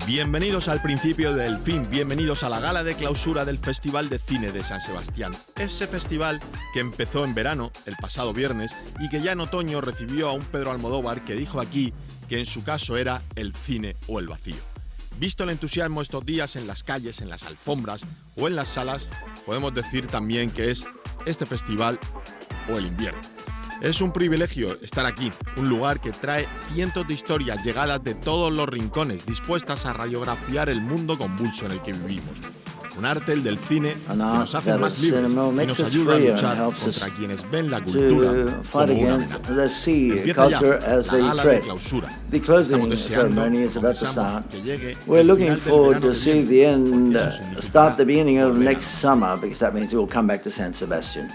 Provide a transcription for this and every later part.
Bienvenidos al principio del fin, bienvenidos a la Gala de Clausura del Festival de Cine de San Sebastián. Ese festival que empezó en verano, el pasado viernes, y que ya en otoño recibió a un Pedro Almodóvar que dijo aquí que en su caso era el cine o el vacío. Visto el entusiasmo estos días en las calles, en las alfombras o en las salas, podemos decir también que es este festival o el invierno. Es un privilegio estar aquí, un lugar que trae cientos de historias llegadas de todos los rincones, dispuestas a radiografiar el mundo convulso en el que vivimos. Un arte, el del cine, que nos hace más libres y nos ayuda a luchar contra quienes ven la cultura como una amenaza. Empieza ya la Gala de Clausura. Estamos deseando que llegue We're el looking final del forward verano to que see viene, the end, porque eso significa start the beginning of volver a next summer, because that means we'll come back to San Sebastian.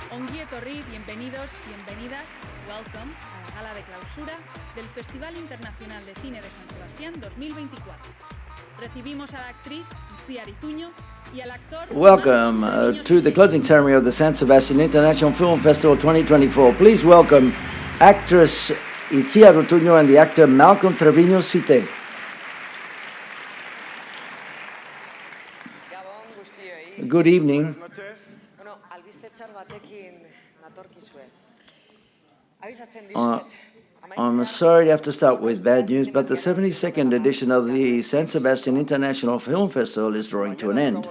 Ongi etorri, bienvenidos, bienvenidas, welcome a la Gala de Clausura del Festival Internacional de Cine de San Sebastián 2024. Recibimos a la actriz Irizar Basque y al actor... Welcome to the closing ceremony of the San Sebastian International Film Festival 2024. Please welcome actress Irizar Basque and the actor Malcolm Treviño Cite. Good evening. I'm sorry to have to start with bad news, but the 72nd edition of the San Sebastian International Film Festival is drawing to an end.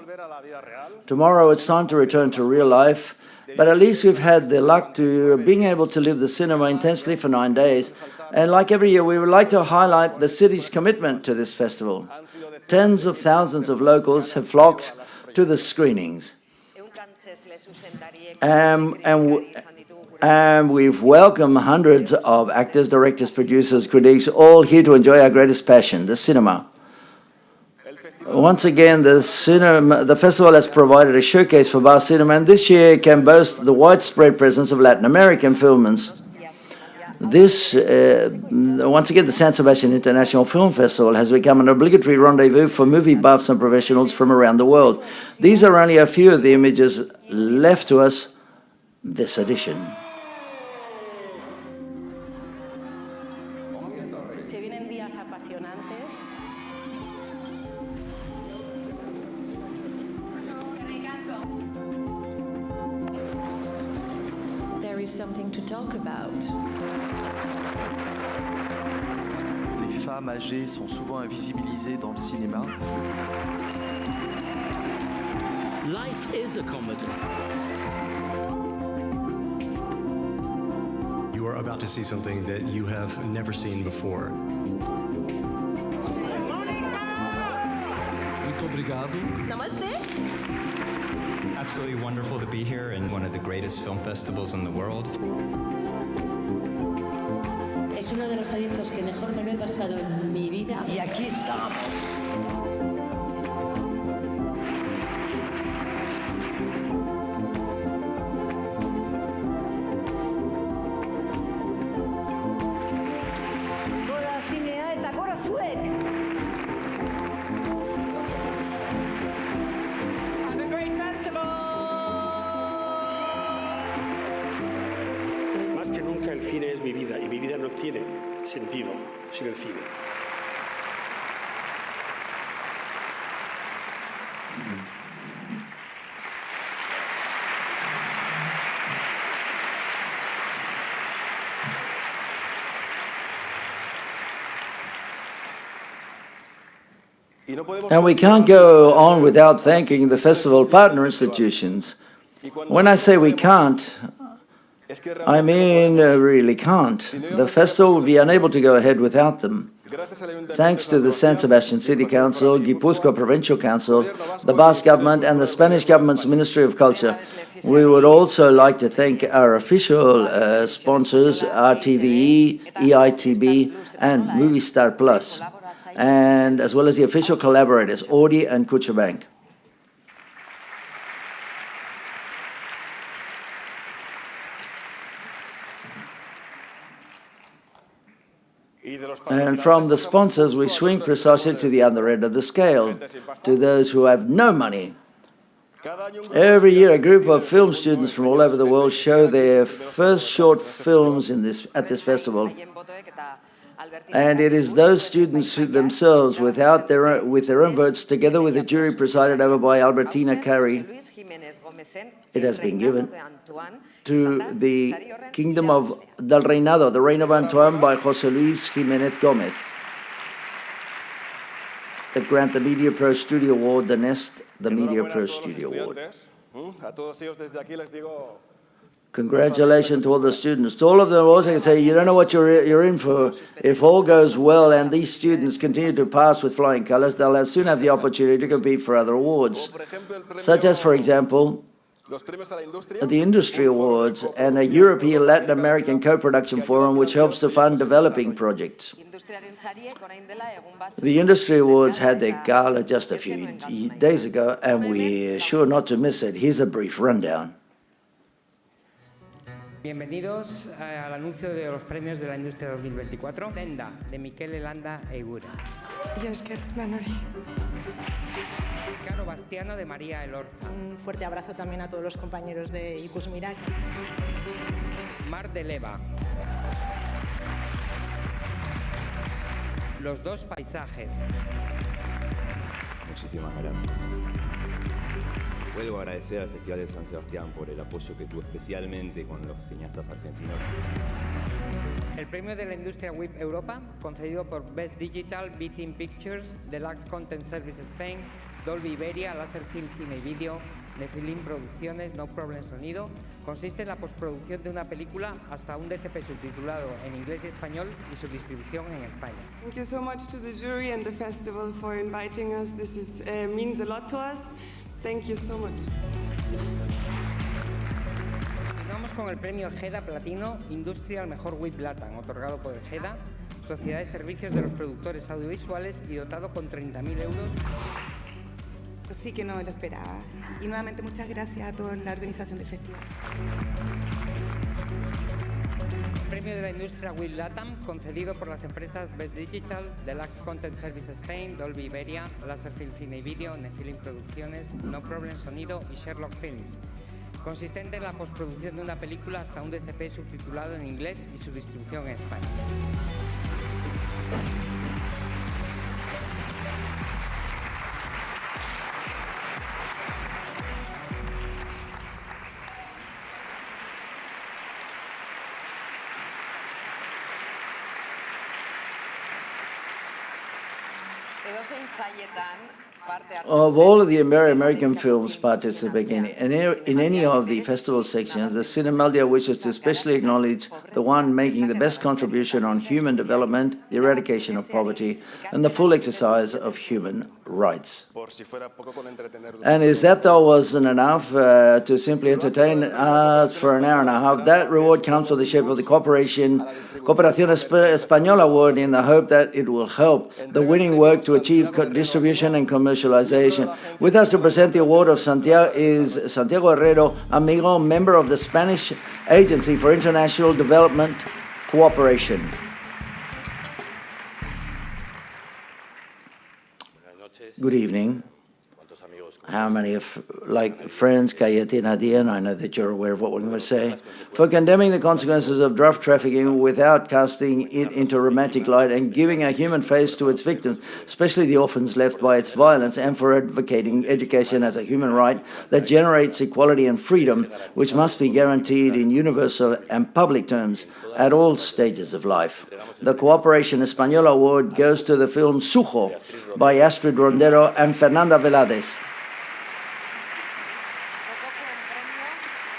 Tomorrow it's time to return to real life, but at least we've had the luck to being able to live the cinema intensely for 9 days. And like every year, we would like to highlight the city's commitment to this festival. Tens of thousands of locals have flocked to the screenings. And we've welcomed hundreds of actors, directors, producers, critics, all here to enjoy our greatest passion, the cinema. Once again, the festival has provided a showcase for Basque cinema, and this year can boast the widespread presence of Latin American filmmakers. Once again, the San Sebastian International Film Festival has become an obligatory rendezvous for movie buffs and professionals from around the world. These are only a few of the images left to us this edition. There is something to talk about. Les femmes âgées sont souvent invisibilisées dans le cinéma. Life is a comedy. You are about to see something that you have never seen before. Muito obrigado. Namaste. Absolutely wonderful to be here in one of the greatest film festivals in the world. Es uno de los proyectos que mejor me lo he pasado en mi vida. Y aquí estamos. Más que nunca el cine es mi vida y mi vida no tiene sentido sin el cine. And we can't go on without thanking the festival partner institutions. When I say we can't, I mean really can't. The festival would be unable to go ahead without them. Thanks to the San Sebastian City Council, Guipúzcoa Provincial Council, the Basque Government and the Spanish Government's Ministry of Culture. We would also like to thank our official sponsors, RTVE, EITB and Movistar Plus, and as well as the official collaborators, Audi and Kutcherbank. And from the sponsors, we swing precisely to the other end of the scale, to those who have no money. Every year, a group of film students from all over the world show their first short films at this festival. And it is those students who themselves, with their own votes, together with a jury presided over by Albertina Carey, it has been given to the Kingdom of del Reinado, the Reign of Antoine, by José Luis Jiménez Gómez, that grant the Mediapro Studio Award, the Mediapro Studio Award. Congratulations to all the students. To all of them, also I can say, you don't know what you're in for. If all goes well and these students continue to pass with flying colors, they'll soon have the opportunity to compete for other awards, such as, for example, the Industry Awards and a European Latin American co-production forum which helps to fund developing projects. The Industry Awards had their gala just a few days ago, and we're sure not to miss it. Here's a brief rundown. Bienvenidos al anuncio de los premios de la industria 2024. Senda, de Miquel Elanda e Igura. Caro Bastiano, de María Elorza. Un fuerte abrazo también a todos los compañeros de Ikusmirak. Mar de Leva. Los dos paisajes. Muchísimas gracias. Vuelvo a agradecer al Festival de San Sebastián por el apoyo que tuvo especialmente con los cineastas argentinos. El premio de la industria WIP Europa, concedido por Best Digital, Beating Pictures, Deluxe Content Service Spain, Dolby Iberia, Laser Film Cine y Video, Nefilin Producciones, No Problem Sonido, consiste en la postproducción de una película hasta un DCP subtitulado en inglés y español y su distribución en España. Thank you so much to the jury and the festival for inviting us. This means a lot to us. Thank you so much. Continuamos con el premio GEDA Platino, Industria al Mejor WIP Latam, otorgado por el GEDA, Sociedad de Servicios de los Productores Audiovisuales y dotado con 30.000 euros. Sí que no me lo esperaba. Y nuevamente muchas gracias a toda la organización del festival. Premio de la industria WIP Latam, concedido por las empresas Best Digital, Deluxe Content Service Spain, Dolby Iberia, Laser Film Cine y Video, Nefilin Producciones, No Problem Sonido y Sherlock Films, consistente en la postproducción de una película hasta un DCP subtitulado en inglés y su distribución en España. Of all of the American films participating in any of the festival sections, the Cinemaldia wishes to especially acknowledge the one making the best contribution on human development, the eradication of poverty, and the full exercise of human rights. And as that though wasn't enough to simply entertain us for an hour and a half, that reward comes from the shape of the Cooperación Española Award in the hope that it will help the winning work to achieve distribution and commercialization. With us to present the award of Santiago is Santiago Herrero Amigo, member of the Spanish Agency for International Development Cooperation. Good evening. How many friends, Cayeti and Adian, I know that you're aware of what we're going to say, for condemning the consequences of drug trafficking without casting it into romantic light and giving a human face to its victims, especially the orphans left by its violence, and for advocating education as a human right that generates equality and freedom, which must be guaranteed in universal and public terms at all stages of life. The Cooperación Española Award goes to the film Sujo by Astrid Rondero and Fernanda Velades.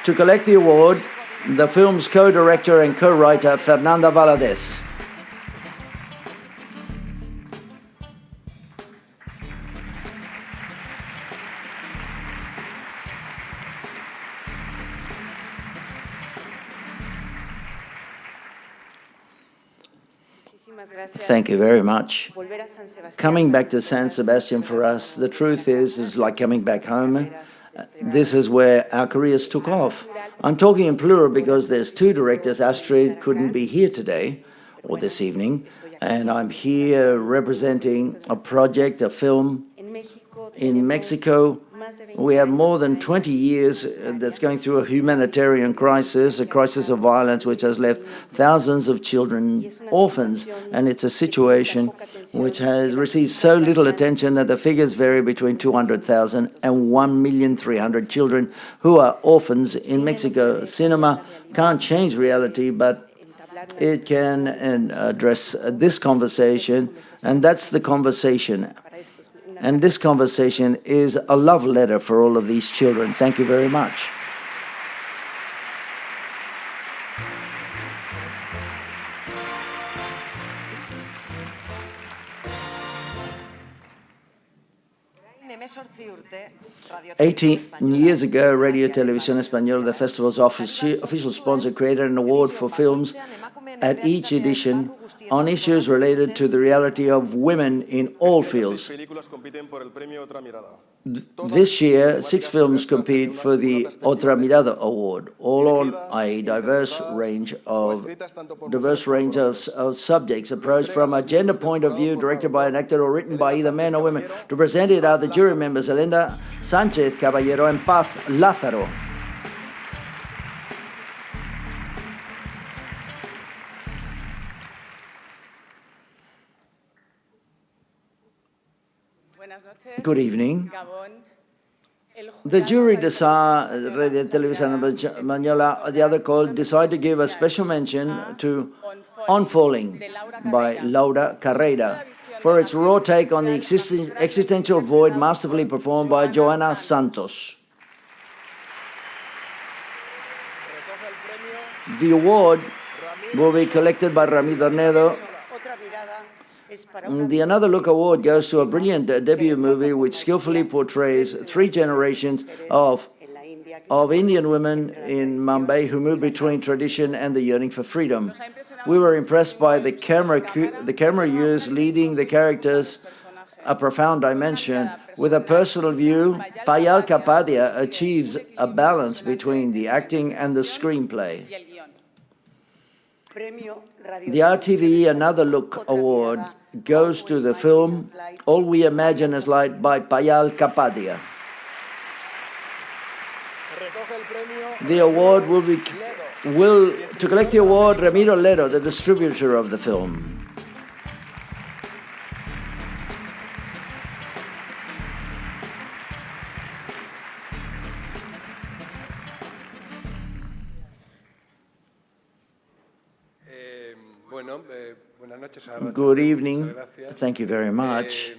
To collect the award, the film's co-director and co-writer, Fernanda Valadez. Thank you very much. Coming back to San Sebastian for us, the truth is like coming back home. This is where our careers took off. I'm talking in plural because there's two directors. Astrid couldn't be here today or this evening, and I'm here representing a project, a film in Mexico. We have more than 20 years that's going through a humanitarian crisis, a crisis of violence which has left thousands of children orphans, and it's a situation which has received so little attention that the figures vary between 200,000 and 1,300,000 children who are orphans in Mexico. Cinema can't change reality, but it can address this conversation, and that's the conversation. And this conversation is a love letter for all of these children. Thank you very much. "18 years ago, Radio Televisión Española, the festival's official sponsor, created an award for films at each edition on issues related to the reality of women in all fields. This year, 6 films compete for the Otra Mirada award, all on a diverse range of subjects, approached from a gender point of view, directed by an actor or written by either men or women. To present it are the jury members, Elena Sánchez Caballero and Paz Lázaro. Good evening. The jury de Radio Televisión Española, the other call, decided to give a special mention to On Falling by Laura Carrera for its raw take on the existential void, masterfully performed by Joana Santos. The award will be collected by Ramiro Nedo. The Another Look Award goes to a brilliant debut movie which skillfully portrays 3 generations of Indian women in Mumbai who move between tradition and the yearning for freedom. We were impressed by the camera use leading the characters a profound dimension. With a personal view, Payal Kapadia achieves a balance between the acting and the screenplay. The RTVE Another Look Award goes to the film All We Imagine is Light by Payal Kapadia. The award to collect the award, Ramiro Ledo, the distributor of the film. Good evening. Thank you very much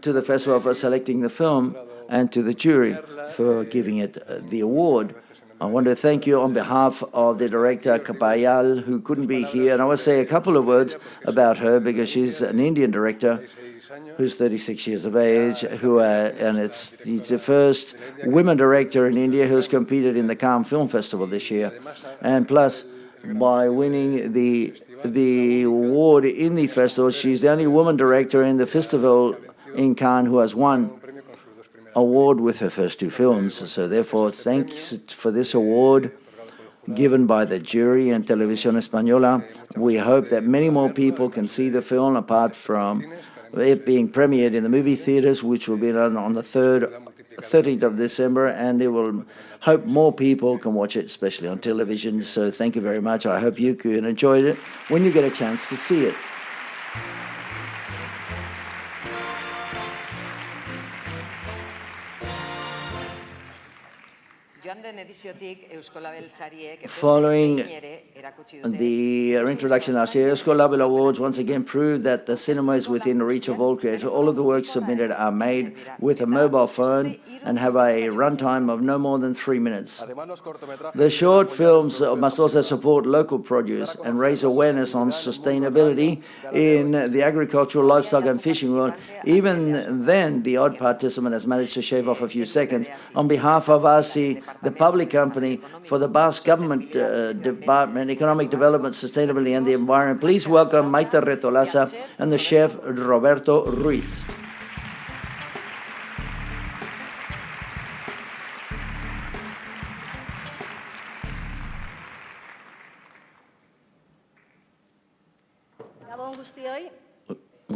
to the festival for selecting the film and to the jury for giving it the award. I want to thank you on behalf of the director, Kapayal, who couldn't be here. And I want to say a couple of words about her because she's an Indian director who's 36 years of age, and it's the first women director in India who's competed in the Cannes Film Festival this year. And plus, by winning the award in the festival, she's the only woman director in the festival in Cannes who has won award with her first 2 films. So therefore, thanks for this award given by the jury and Televisión Española. We hope that many more people can see the film apart from it being premiered in the movie theaters, which will be on the 13th of December, and it will hope more people can watch it, especially on television. So thank you very much. I hope you can enjoy it when you get a chance to see it. Following the introduction last year, Eusko Label Awards once again proved that the cinema is within the reach of all creators. All of the works submitted are made with a mobile phone and have a runtime of no more than 3 minutes. The short films must also support local produce and raise awareness on sustainability in the agricultural, livestock and fishing world. Even then, the odd participant has managed to shave off a few seconds. On behalf of ASI, the public company for the Basque Government Department, Economic Development, Sustainability and the Environment. Please welcome Maite Retolaza and the chef Roberto Ruiz.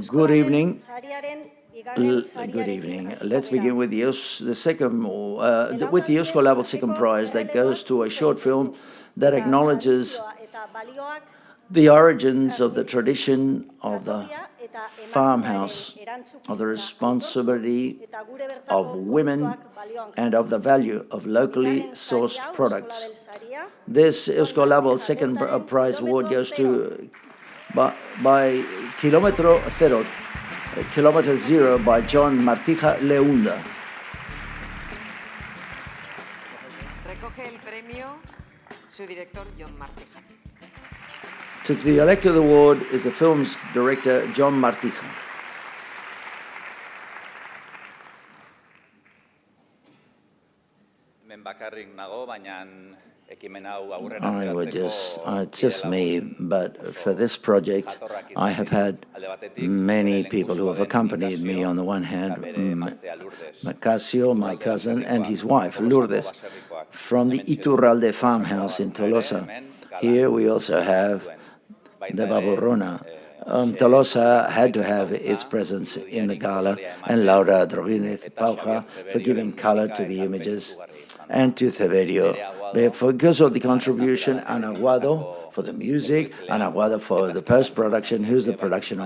Good evening. Good evening. Let's begin with the Eusko Label second prize that goes to a short film that acknowledges the origins of the tradition of the farmhouse, of the responsibility of women, and of the value of locally sourced products. This Eusko Label second prize award goes to by Kilometer Zero by John Martija Leunda. Recoge el premio su director John Martija. To the elected award is the film's director John Martija. It's just me, but for this project, I have had many people who have accompanied me. On the one hand, Macasio, my cousin, and his wife, Lourdes, from the Iturralde farmhouse in Tolosa. Here we also have the Baburrona. Tolosa had to have its presence in the gala, and Laura Droguinez Pauja for giving color to the images, and to Severio because of the contribution, Anaguado for the music, Anaguado for the post-production, who's the producer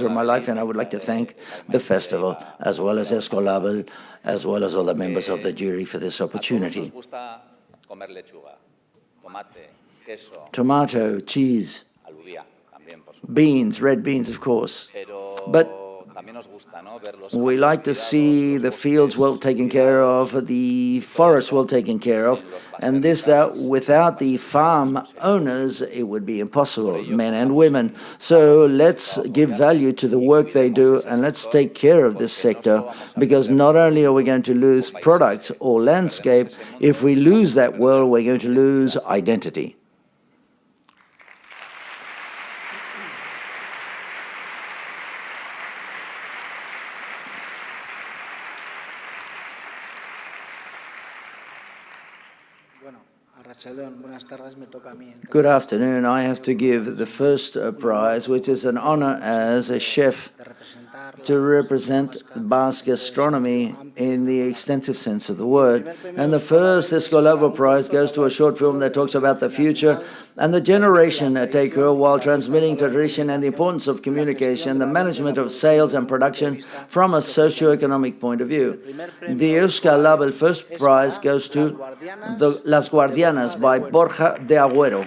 of my life, and I would like to thank the festival, as well as Eusko Label, as well as all the members of the jury for this opportunity. Tomato, cheese, beans, red beans, of course. But we like to see the fields well taken care of, the forests well taken care of, and that without the farm owners, it would be impossible, men and women. So let's give value to the work they do, and let's take care of this sector, because not only are we going to lose products or landscape, if we lose that world, we're going to lose identity. Good afternoon. I have to give the first prize, which is an honor as a chef to represent Basque gastronomy in the extensive sense of the word. And the first Eusko Label prize goes to a short film that talks about the future and the generation taker while transmitting tradition and the importance of communication, the management of sales and production from a socio-economic point of view. The Eusko Label first prize goes to Las Guardianas by Borja de Agüero.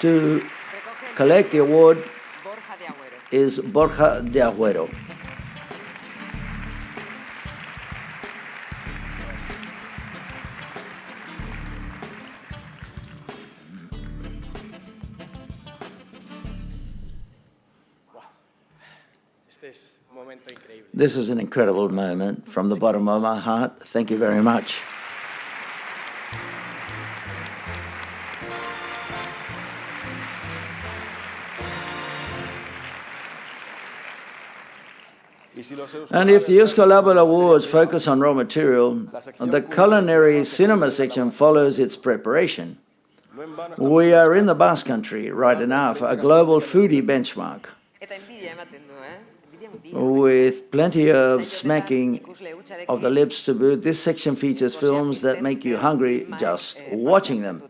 To collect the award is Borja de Agüero. This is an incredible moment from the bottom of my heart. Thank you very much. And if the Eusko Label Awards focus on raw material, the Culinary Zinema section follows its preparation. We are in the Basque Country, right enough, a global foodie benchmark, with plenty of smacking of the lips to boot. This section features films that make you hungry just watching them.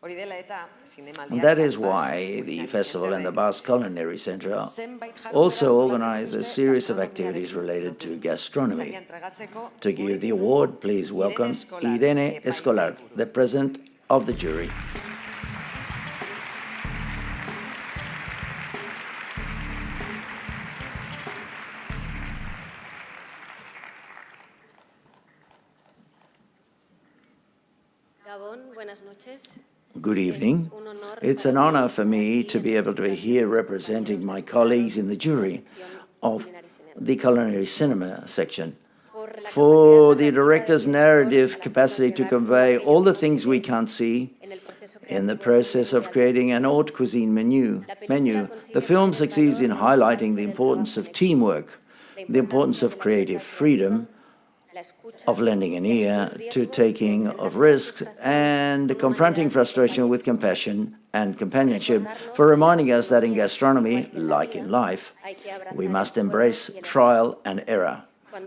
And that is why the festival and the Basque Culinary Center also organize a series of activities related to gastronomy. To give the award, please welcome Irene Escolar, the president of the jury. Good evening. It's an honor for me to be able to be here representing my colleagues in the jury of the Culinary Zinema section, for the director's narrative capacity to convey all the things we can't see in the process of creating an haute cuisine menu. The film succeeds in highlighting the importance of teamwork, the importance of creative freedom, of lending an ear to taking of risks, and confronting frustration with compassion and companionship, for reminding us that in gastronomy, like in life, we must embrace trial and error.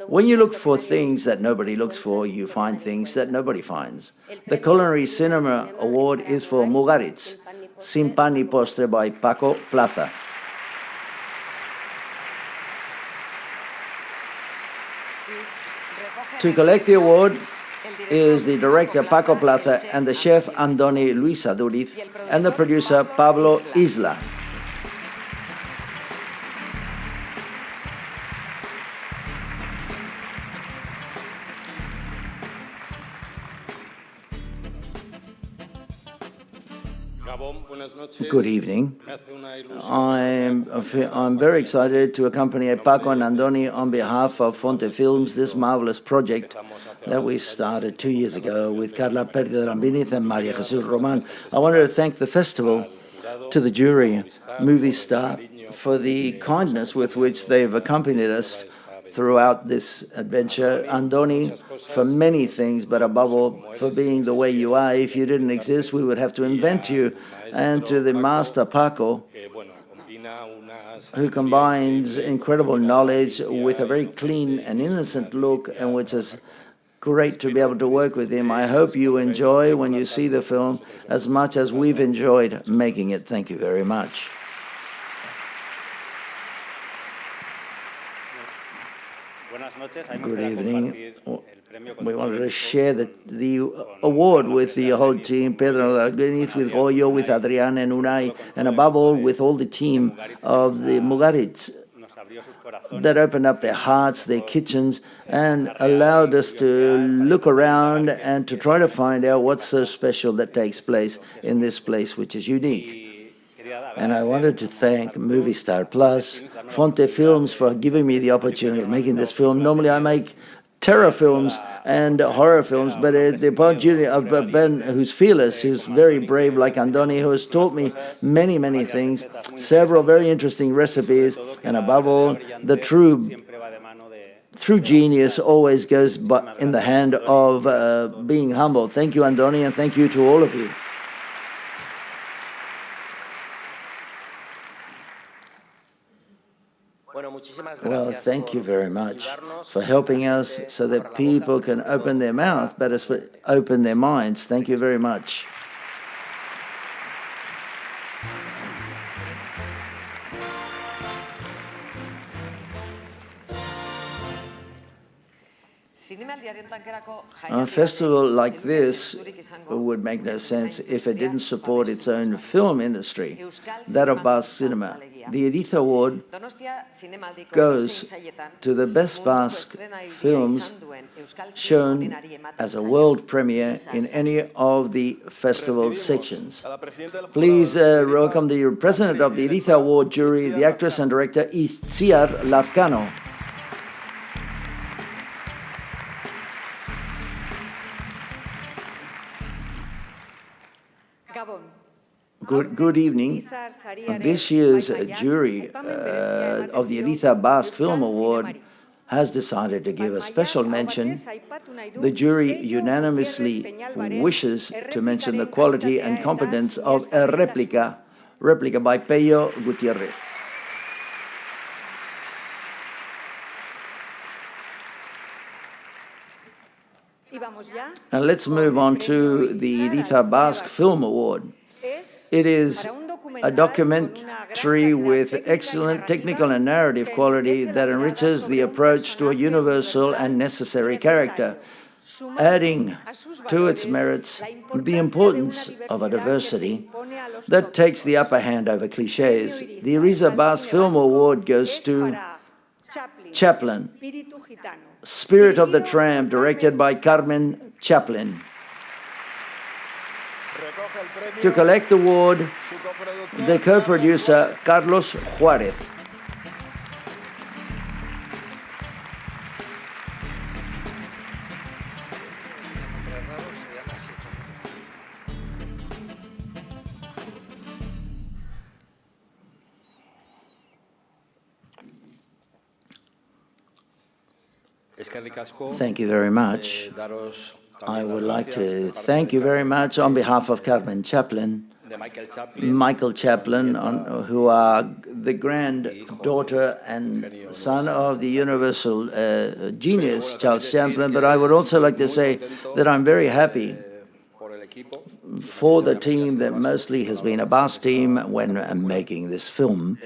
When you look for things that nobody looks for, you find things that nobody finds. The Culinary Cinema Award is for Mugaritz, Sin Pan ni Postre by Paco Plaza. To collect the award is the director Paco Plaza and the chef Andoni Luisa Duriz and the producer Pablo Isla. Good evening. I'm very excited to accompany Paco and Andoni on behalf of Fonte Films, this marvelous project that we started 2 years ago with Carla Pérez de Rambiniz and María Jesús Román. I wanted to thank the festival, to the jury, Movie Star, for the kindness with which they've accompanied us throughout this adventure. Andoni, for many things, but above all, for being the way you are. If you didn't exist, we would have to invent you. And to the master Paco, who combines incredible knowledge with a very clean and innocent look, and which is great to be able to work with him. I hope you enjoy when you see the film as much as we've enjoyed making it. Thank you very much. Good evening. We wanted to share the award with the whole team, Pedro Algeniz, with Goyo, with Adrián and Unai, and above all, with all the team of the Mugaritz that opened up their hearts, their kitchens, and allowed us to look around and to try to find out what's so special that takes place in this place, which is unique. And I wanted to thank Movie Star Plus, Fonte Films, for giving me the opportunity of making this film. Normally I make terror films and horror films, but the opportunity of Ben, who's fearless, who's very brave like Andoni, who has taught me many, many things, several very interesting recipes, and above all, the true genius always goes in the hand of being humble. Thank you, Andoni, and thank you to all of you. Well, thank you very much for helping us so that people can open their mouth, but open their minds. Thank you very much. A festival like this would make no sense if it didn't support its own film industry, that of Basque cinema. The Irizar Award goes to the best Basque films shown as a world premiere in any of the festival sections. Please welcome the president of the Irizar Award jury, the actress and director Itziar Lazcano. Good evening. This year's jury of the Irizar Basque Film Award has decided to give a special mention. The jury unanimously wishes to mention the quality and competence of a replica by Pello Gutiérrez. And let's move on to the Irizar Basque Film Award. It is a documentary with excellent technical and narrative quality that enriches the approach to a universal and necessary character, adding to its merits the importance of a diversity that takes the upper hand over cliches. The Irizar Basque Film Award goes to Chaplin, Spirit of the Tramp, directed by Carmen Chaplin. To collect the award, the co-producer Carlos Juárez. Thank you very much. I would like to thank you very much on behalf of Carmen Chaplin, Michael Chaplin, who are the granddaughter and son of the universal genius, Charles Chaplin. But I would also like to say that I'm very happy for the team that mostly has been a Basque team when making this film,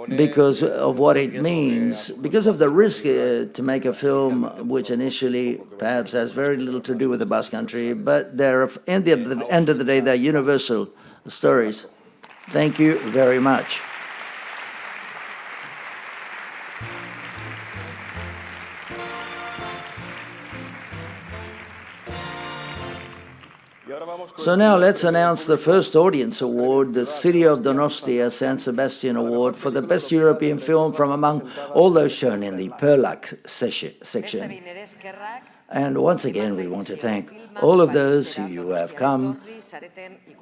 because of what it means, because of the risk to make a film which initially perhaps has very little to do with the Basque Country, but they're, at the end of the day, they're universal stories. Thank you very much. So now let's announce the first audience award, the City of Donostia San Sebastian Award for the best European film from among all those shown in the Perlac section. And once again, we want to thank all of those who have come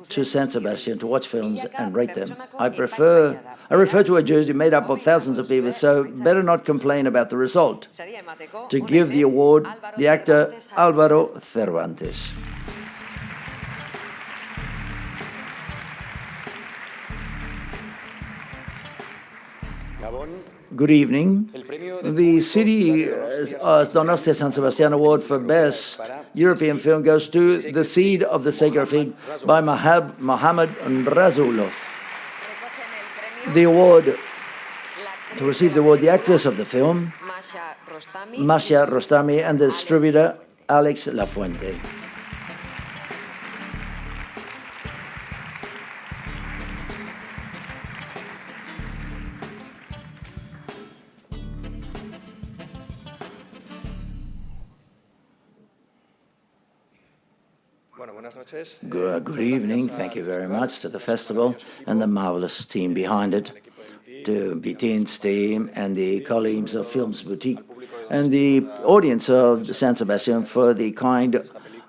to San Sebastian to watch films and rate them. I refer to a jury made up of thousands of people, so better not complain about the result. To give the award, the actor Álvaro Cervantes. Good evening. The City Donostia San Sebastian Award for Best European Film goes to The Seed of the Sacred Fig by Mohammad Razulov. The award, to receive the award, the actress of the film, Masha Rostami, and the distributor, Alex Lafuente. Good evening. Thank you very much to the festival and the marvelous team behind it, to Bitin's team and the colleagues of Films Boutique, and the audience of San Sebastian for the kind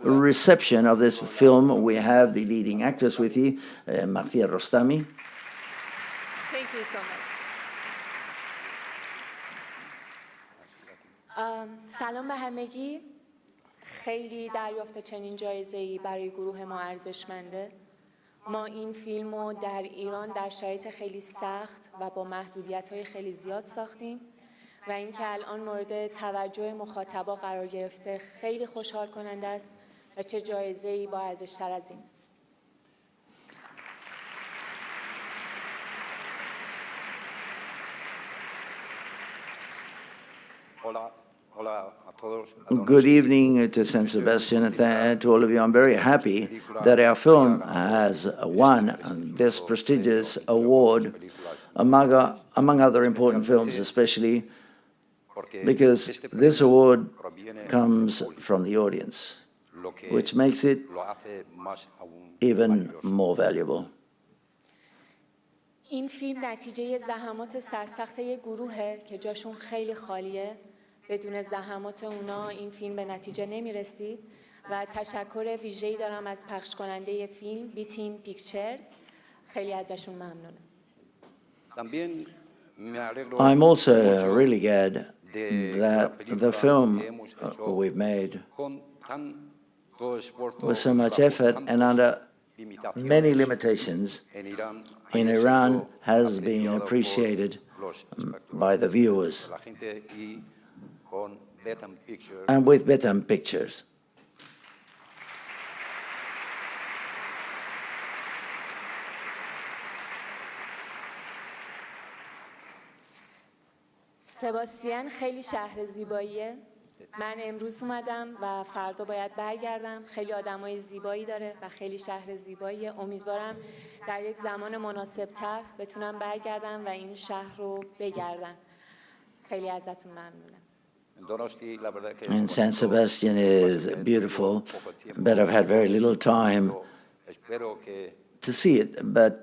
reception of this film. We have the leading actress with you, Marcia Rostami. Thank you so much. سلام به همگی. خیلی دریافت چنین جایزه‌ای برای گروه ما ارزشمنده. ما این فیلم رو در ایران در شرایط خیلی سخت و با محدودیت‌های خیلی زیاد ساختیم و اینکه الان مورد توجه مخاطبا قرار گرفته خیلی خوشحال کننده است و چه جایزه‌ای با ارزش‌تر از این. Good evening to San Sebastian and to all of you. I'm very happy that our film has won this prestigious award among other important films, especially because this award comes from the audience, which makes it even more valuable. این فیلم نتیجه زحمات سرسخت یک گروهه که جاشون خیلی خالیه. بدون زحمات اونا این فیلم به نتیجه نمی‌رسید و تشکر ویژه‌ای دارم از پخش کننده فیلم بیتین پیکچرز. خیلی ازشون ممنونم. I'm also really glad that the film we've made with so much effort and under many limitations in Iran has been appreciated by the viewers. And with Betam Pictures. سباستین خیلی شهر زیباییه. من امروز اومدم و فردا باید برگردم. خیلی آدمای زیبایی داره و خیلی شهر زیباییه. امیدوارم در یک زمان مناسب‌تر بتونم برگردم و این شهر رو بگردم. خیلی ازتون ممنونم. And San Sebastian is beautiful, but I've had very little time to see it. But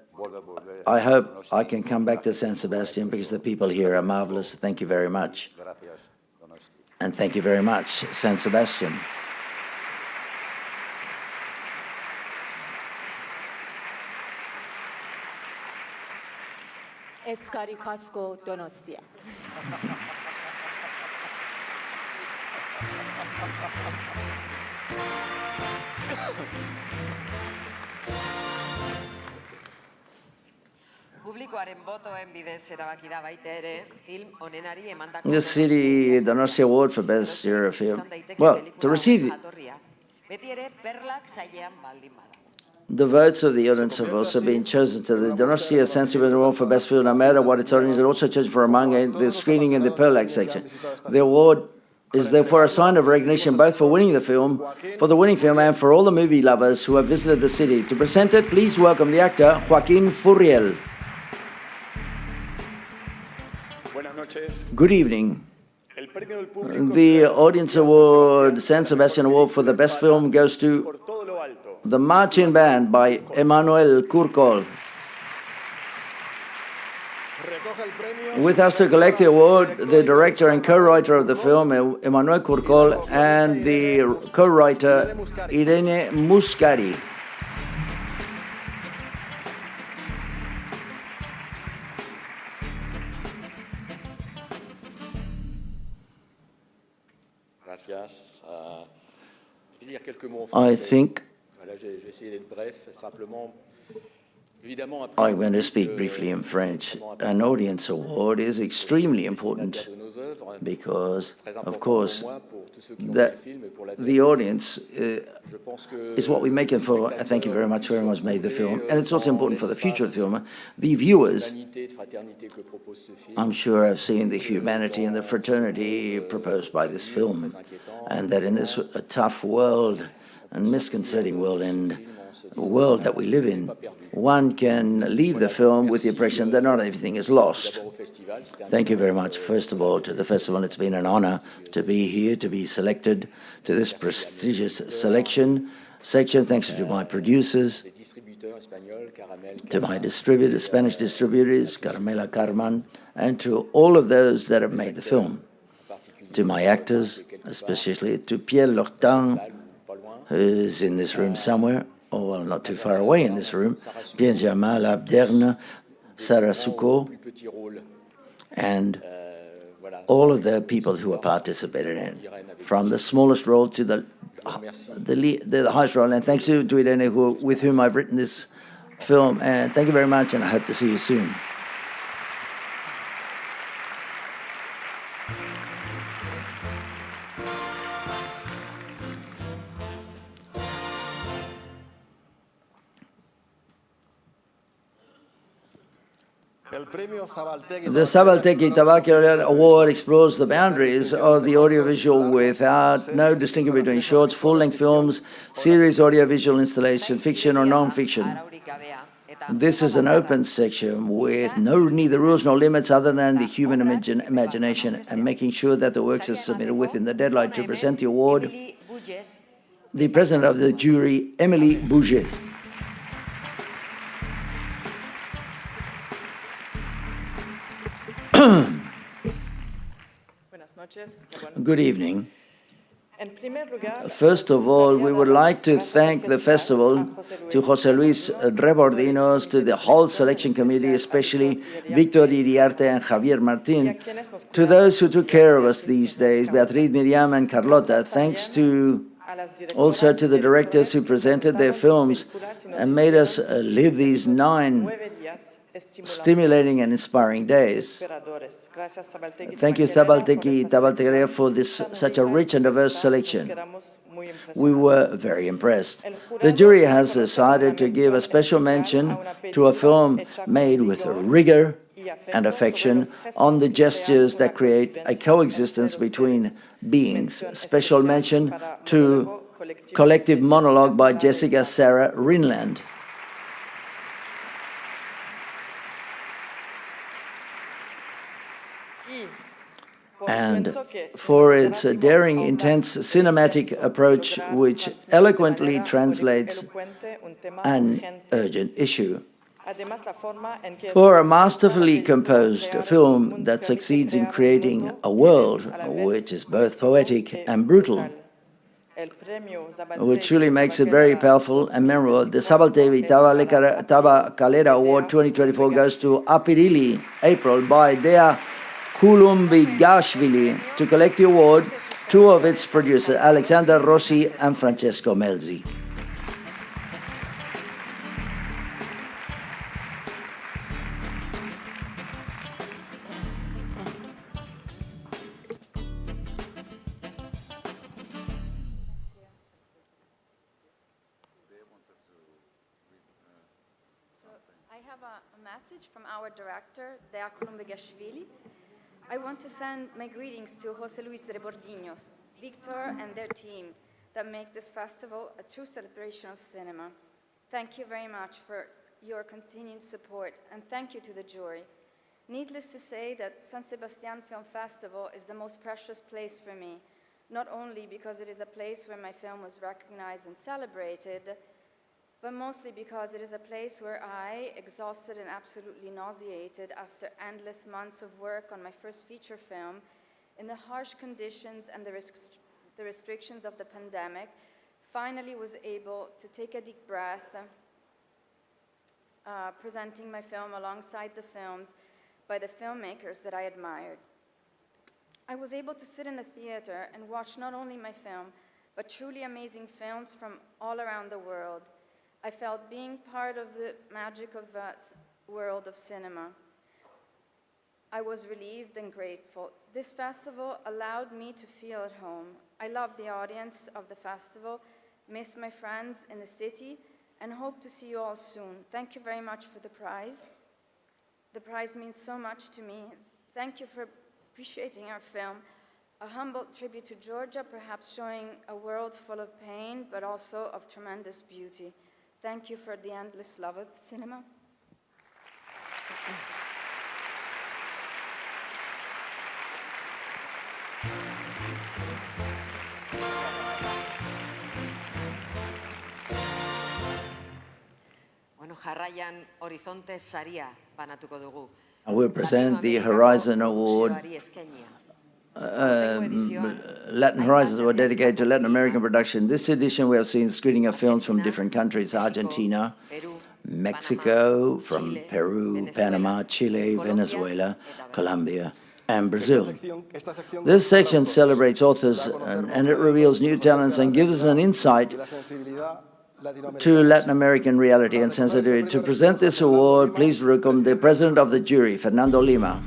I hope I can come back to San Sebastian because the people here are marvelous. Thank you very much. And thank you very much, San Sebastian. Eskarikasko Donostia. The City Donostia Award for Best Year Film. Well, to receive the votes of the audience have also been chosen to the Donostia Sensible Award for Best Film, no matter what its audience, and also chosen for among the screening in the Perlac section. The award is therefore a sign of recognition both for winning the film, for the winning film, and for all the movie lovers who have visited the city. To present it, please welcome the actor Joaquin Furriel. Good evening. The Audience Award, San Sebastian Award for the Best Film goes to The Marching Band by Emmanuel Kurkol. With us to collect the award, the director and co-writer of the film, Emmanuel Kurkol, and the co-writer, Irene Muscari. I think I'm going to speak briefly in French. An audience award is extremely important because, of course, the audience is what we make it for. Thank you very much for everyone's made the film. And it's also important for the future of the film. The viewers, I'm sure, have seen the humanity and the fraternity proposed by this film, and that in this tough world and misconcerting world and world that we live in, one can leave the film with the impression that not everything is lost. Thank you very much, first of all, to the festival. It's been an honor to be here, to be selected to this prestigious selection section. Thanks to my producers, to my distributors, Spanish distributors, Carmela Carman, and to all of those that have made the film. To my actors, especially to Pierre Lortin, who's in this room somewhere, or well, not too far away in this room, Pierre Jamal Abderne, Sarah Souko, and all of the people who have participated in, from the smallest role to the highest role. And thanks to Irene, with whom I've written this film. And thank you very much, and I hope to see you soon. The Zabaltegi-Tabakalera Award explores the boundaries of the audiovisual without no distinction between shorts, full-length films, series, audiovisual installation, fiction or non-fiction. This is an open section with neither rules nor limits other than the human imagination, and making sure that the works are submitted within the deadline. To present the award, the president of the jury, Emily Bouget. Good evening. First of all, we would like to thank the festival, to José Luis Rebordinos, to the whole selection committee, especially Victor Iriarte and Javier Martín, to those who took care of us these days, Beatriz, Miriam, and Carlota. Thanks to also to the directors who presented their films and made us live these 9 stimulating and inspiring days. Thank you, Zabaltegi-Tabakalera, for such a rich and diverse selection. We were very impressed. The jury has decided to give a special mention to a film made with rigor and affection on the gestures that create a coexistence between beings. Special mention to Collective Monologue by Jessica Sarah Rinland. And for its daring, intense cinematic approach, which eloquently translates an urgent issue. For a masterfully composed film that succeeds in creating a world which is both poetic and brutal, which truly makes it very powerful and memorable. The Zabaltegi-Tabakalera Award 2024 goes to Apirili, April, by Dea Kulumbigashvili to collect the award, two of its producers, Alexander Rossi and Francesco Melzi. From our director, Dea Kulumbigashvili. I want to send my greetings to José Luis Rebordiños, Victor and their team that make this festival a true celebration of cinema. Thank you very much for your continued support, and thank you to the jury. Needless to say that San Sebastián Film Festival is the most precious place for me, not only because it is a place where my film was recognized and celebrated, but mostly because it is a place where I, exhausted and absolutely nauseated after endless months of work on my first feature film, in the harsh conditions and the restrictions of the pandemic, finally was able to take a deep breath, presenting my film alongside the films by the filmmakers that I admired. I was able to sit in the theater and watch not only my film, but truly amazing films from all around the world. I felt being part of the magic of the world of cinema. I was relieved and grateful. This festival allowed me to feel at home. I love the audience of the festival, miss my friends in the city, and hope to see you all soon. Thank you very much for the prize. The prize means so much to me. Thank you for appreciating our film. A humble tribute to Georgia, perhaps showing a world full of pain, but also of tremendous beauty. Thank you for the endless love of cinema. Bueno, jarraian Horizontes saria banatuko dugu. I will present the Horizon Award. Latin Horizons were dedicated to Latin American production. This edition we have seen screening of films from different countries: Argentina, Mexico, from Peru, Panama, Chile, Venezuela, Colombia, and Brazil. This section celebrates authors and it reveals new talents and gives us an insight to Latin American reality and sensitivity. To present this award, please welcome the president of the jury, Fernando Lima.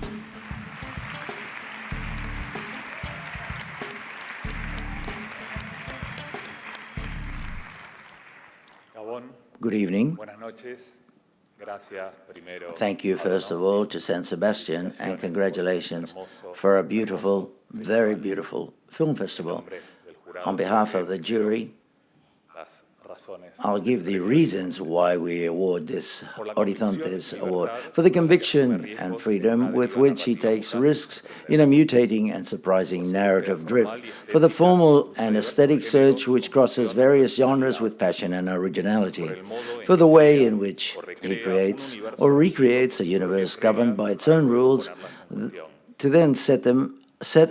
Good evening. Thank you, first of all, to San Sebastian, and congratulations for a beautiful, very beautiful film festival. On behalf of the jury, I'll give the reasons why we award this Horizontes award: for the conviction and freedom with which he takes risks in a mutating and surprising narrative drift, for the formal and aesthetic search which crosses various genres with passion and originality, for the way in which he creates or recreates a universe governed by its own rules, to then set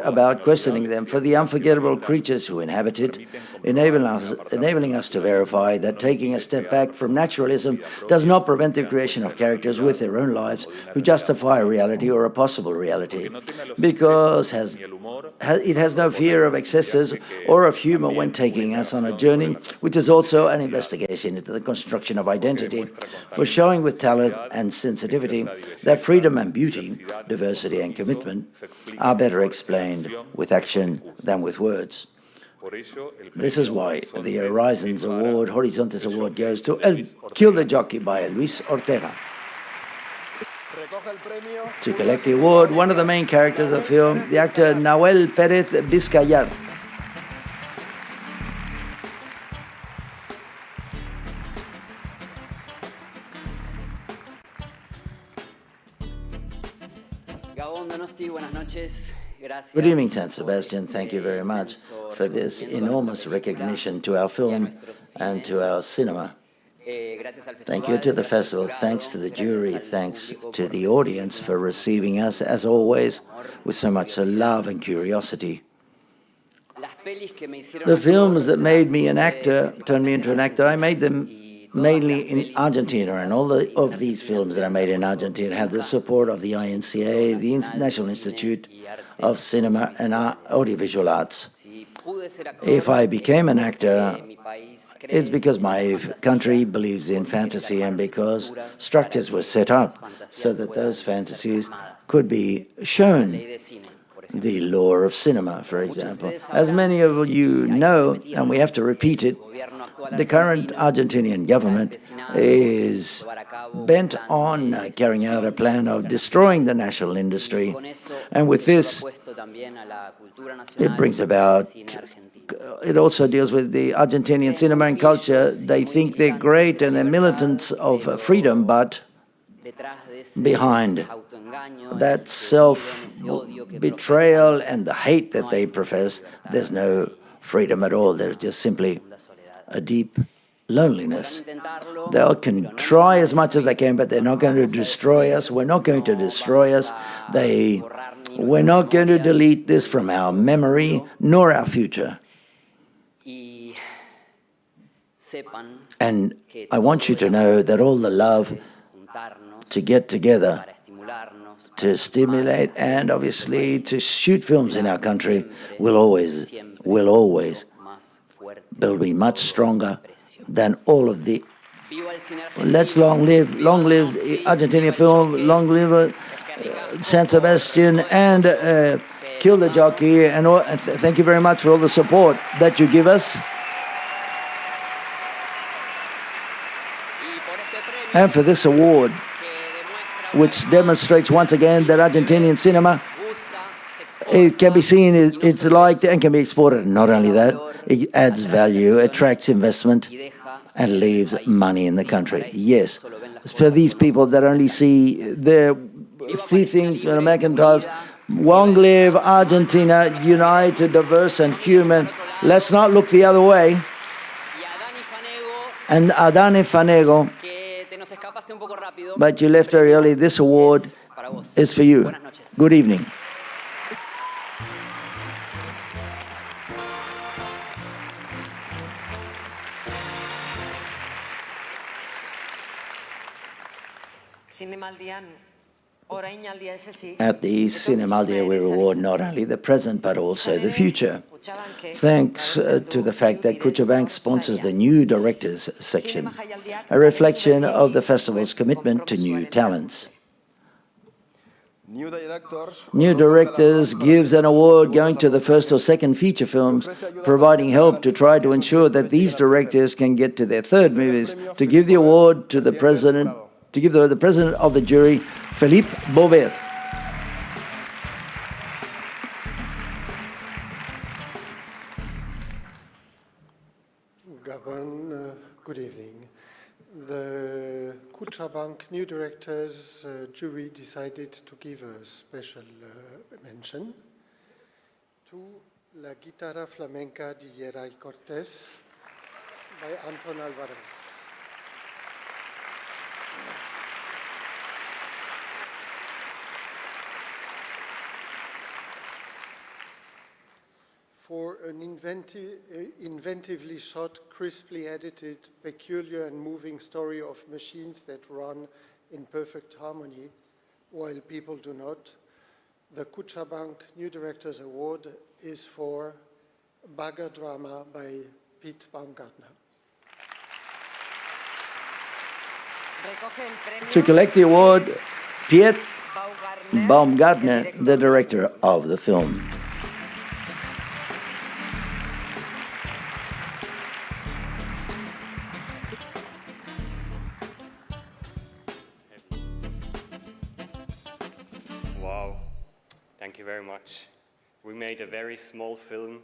about questioning them, for the unforgettable creatures who inhabit it, enabling us to verify that taking a step back from naturalism does not prevent the creation of characters with their own lives who justify a reality or a possible reality, because it has no fear of excesses or of humor when taking us on a journey, which is also an investigation into the construction of identity, for showing with talent and sensitivity that freedom and beauty, diversity and commitment are better explained with action than with words. This is why the Horizons Award, Horizontes Award, goes to El Kill the Jockey by Luis Ortega. To collect the award, one of the main characters of the film, the actor Nahuel Pérez Vizcayart. Good evening, San Sebastian. Thank you very much for this enormous recognition to our film and to our cinema. Thank you to the festival, thanks to the jury, thanks to the audience for receiving us, as always, with so much love and curiosity. The films that made me an actor, turned me into an actor, I made them mainly in Argentina, and all of these films that are made in Argentina have the support of the INCA, the National Institute of Cinema and Audiovisual Arts. If I became an actor, it's because my country believes in fantasy and because structures were set up so that those fantasies could be shown. The law of cinema, for example. As many of you know, and we have to repeat it, the current Argentinian government is bent on carrying out a plan of destroying the national industry. And with this, it brings about, it also deals with the Argentinian cinema and culture. They think they're great and they're militants of freedom, but behind that self-betrayal and the hate that they profess, there's no freedom at all. There's just simply a deep loneliness. They can try as much as they can, but they're not going to destroy us. We're not going to destroy us. We're not going to delete this from our memory nor our future. And I want you to know that all the love to get together, to stimulate, and obviously to shoot films in our country will always be much stronger than all of the. Let's long live Argentinian film, long live San Sebastian, and kill the jockey. And thank you very much for all the support that you give us. And for this award, which demonstrates once again that Argentinian cinema, it can be seen, it's liked and can be exported. Not only that, it adds value, attracts investment, and leaves money in the country. Yes, for these people that only see things in American times, long live Argentina, united, diverse, and human. Let's not look the other way. And Adán Fanego, but you left very early. This award is for you. Good evening. At the Cinemaldia, we reward not only the present, but also the future. Thanks to the fact that Cuchabank sponsors the New Directors section, a reflection of the festival's commitment to new talents. New Directors gives an award going to the first or second feature films, providing help to try to ensure that these directors can get to their third movies. To give the award to the president, the president of the jury, Philippe Beauvert. Good evening. The Cuchabank New Directors jury decided to give a special mention to La Guitarra Flamenca de Yeray Cortés by Anton Alvarez. For an inventively shot, crisply edited, peculiar and moving story of machines that run in perfect harmony while people do not, the Cuchabank New Directors Award is for Bagger Drama by Pete Baumgartner. To collect the award, Piet Baumgartner, the director of the film. Wow, thank you very much. We made a very small film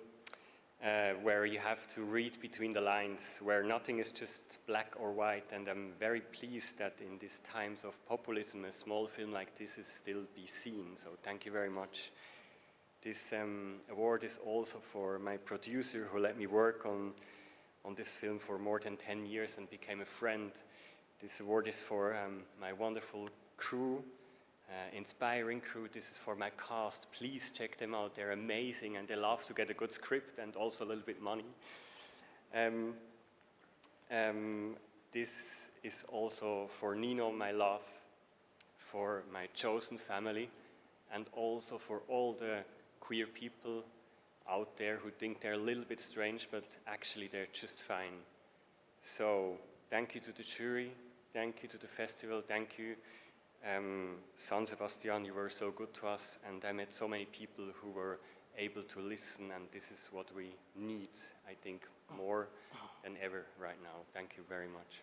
where you have to read between the lines, where nothing is just black or white, and I'm very pleased that in these times of populism, a small film like this is still be seen, so thank you very much. This award is also for my producer who let me work on this film for more than 10 years and became a friend. This award is for my wonderful crew, inspiring crew. This is for my cast. Please check them out. They're amazing and they love to get a good script and also a little bit money. this is also for Nino, my love, for my chosen family, and also for all the queer people out there who think they're a little bit strange, but actually they're just fine. So thank you to the jury, thank you to the festival, thank you San Sebastian, you were so good to us, and I met so many people who were able to listen, and this is what we need, I think, more than ever right now. Thank you very much.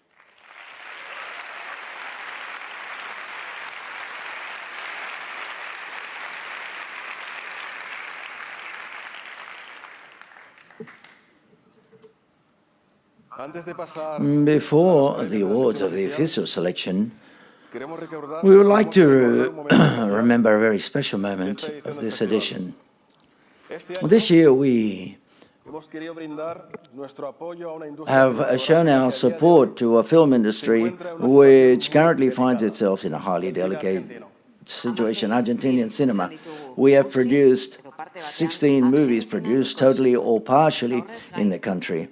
Before the awards of the official selection, we would like to remember a very special moment of this edition. This year we have shown our support to a film industry which currently finds itself in a highly delicate situation, Argentinian cinema. We have produced 16 movies, produced totally or partially in the country.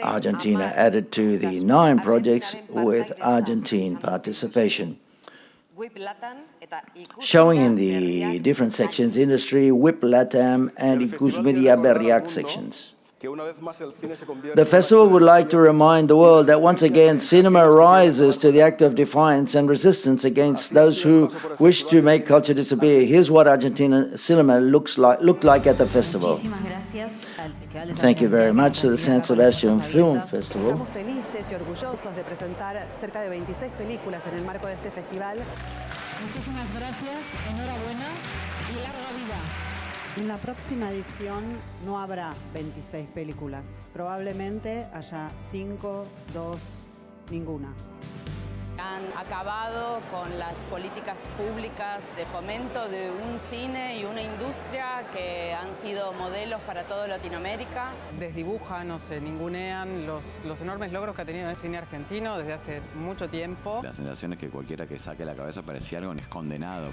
Argentina added to the 9 projects with Argentine participation, showing in the different sections, industry, WIP Latam, and Ikusmedia Berriak sections. The festival would like to remind the world that once again cinema rises to the act of defiance and resistance against those who wish to make culture disappear. Here's what Argentina cinema looked like at the festival. Thank you very much to the San Sebastian Film Festival. Estamos felices y orgullosos de presentar cerca de 26 películas en el marco de este festival. Muchísimas gracias, enhorabuena y larga vida. En la próxima edición no habrá 26 películas, probablemente haya 5, 2, ninguna. Han acabado con las políticas públicas de fomento de un cine y una industria que han sido modelos para toda Latinoamérica. Desdibujan o se ningunean los enormes logros que ha tenido el cine argentino desde hace mucho tiempo. La sensación es que cualquiera que saque la cabeza parecía algo condenado.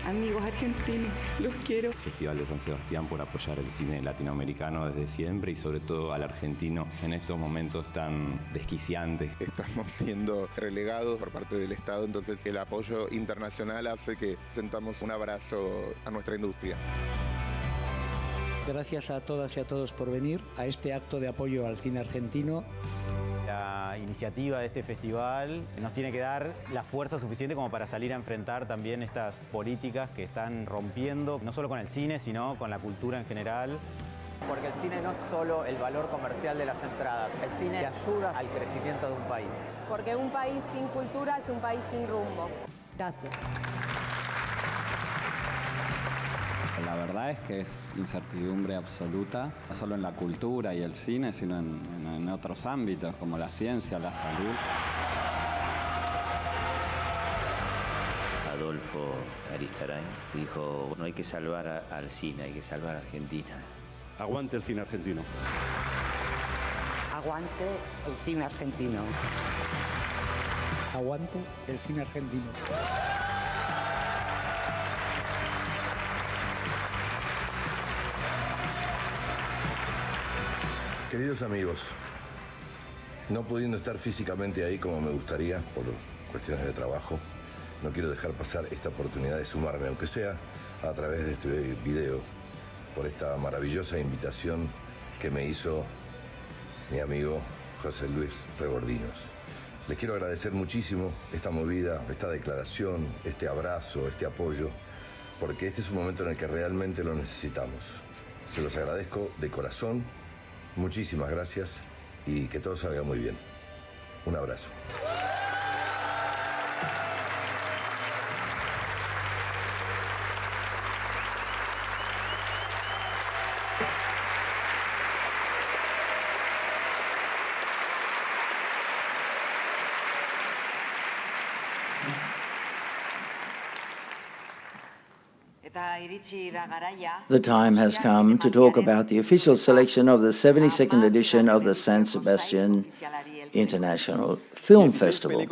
Amigos argentinos, los quiero. Festival de San Sebastián por apoyar el cine latinoamericano desde siempre y sobre todo al argentino en estos momentos tan desquiciantes. Estamos siendo relegados por parte del Estado, entonces el apoyo internacional hace que sentamos un abrazo a nuestra industria. Gracias a todas y a todos por venir a este acto de apoyo al cine argentino. La iniciativa de este festival nos tiene que dar la fuerza suficiente como para salir a enfrentar también estas políticas que están rompiendo, no solo con el cine, sino con la cultura en general. Porque el cine no es solo el valor comercial de las entradas, el cine ayuda al crecimiento de un país. Porque un país sin cultura es un país sin rumbo. Gracias. La verdad es que es incertidumbre absoluta, no solo en la cultura y el cine, sino en otros ámbitos como la ciencia, la salud. Adolfo Aristaray dijo, no hay que salvar al cine, hay que salvar a Argentina. Aguante el cine argentino. Aguante el cine argentino. Aguante el cine argentino. Queridos amigos, no pudiendo estar físicamente ahí como me gustaría por cuestiones de trabajo, no quiero dejar pasar esta oportunidad de sumarme, aunque sea a través de este video, por esta maravillosa invitación que me hizo mi amigo José Luis Rebordinos. Les quiero agradecer muchísimo esta movida, esta declaración, este abrazo, este apoyo, porque este es un momento en el que realmente lo necesitamos. Se los agradezco de corazón, muchísimas gracias y que todo salga muy bien. Un abrazo. The time has come to talk about the official selection of the 72nd edition of the San Sebastian International Film Festival.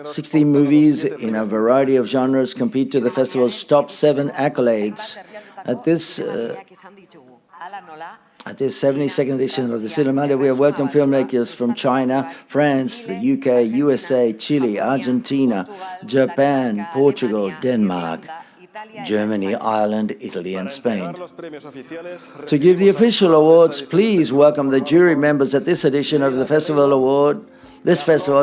16 movies in a variety of genres compete to the festival's top 7 accolades. At this At this 72nd edition of the Cinemata, we have welcomed filmmakers from China, France, the UK, USA, Chile, Argentina, Japan, Portugal, Denmark, Germany, Ireland, Italy, and Spain. To give the official awards, please welcome the jury members at this edition of the Festival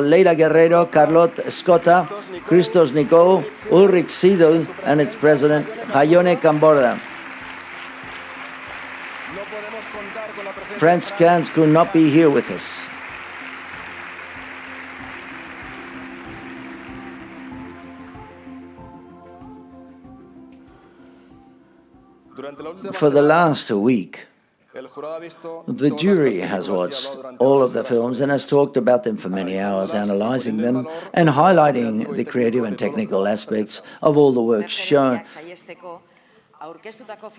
Leila Guerrero, Carlot Escota, Christos Nico, Ulrich Siedel, and its president, Jaione Camborda. Franz Kans could not be here with us. For the last week, the jury has watched all of the films and has talked about them for many hours, analyzing them and highlighting the creative and technical aspects of all the works shown.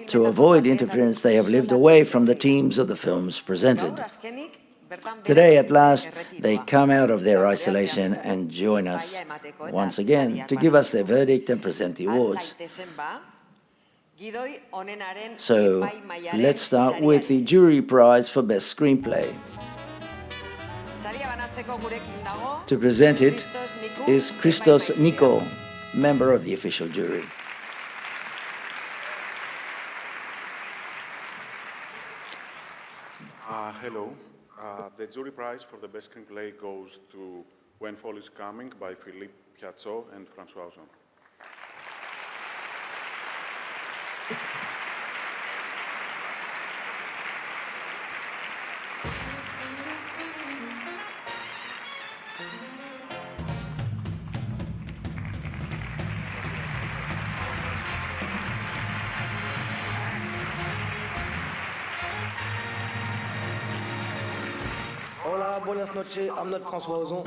To avoid interference, they have lived away from the teams of the films presented. Today, at last, they come out of their isolation and join us once again to give us their verdict and present the awards. So, let's start with the jury prize for Best Screenplay. To present it is Christos Nico, member of the official jury. Hello. The jury prize for the best screenplay goes to When Fall is Coming by Philippe Piazzot and François Ozon.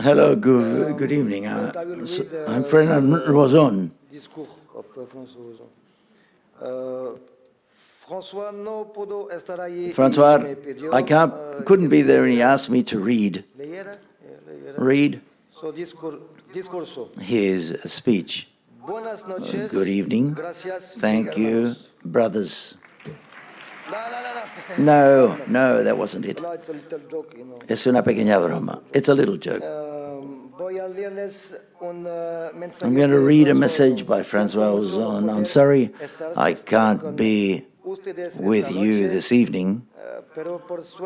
Hello, good evening. I'm Fernand Ozon. François, I couldn't be there, and he asked me to read his speech. Good evening. Thank you, brothers. No, that wasn't it. Es una pequeña broma. It's a little joke. I'm going to read a message by François Ozon. I'm sorry I can't be with you this evening,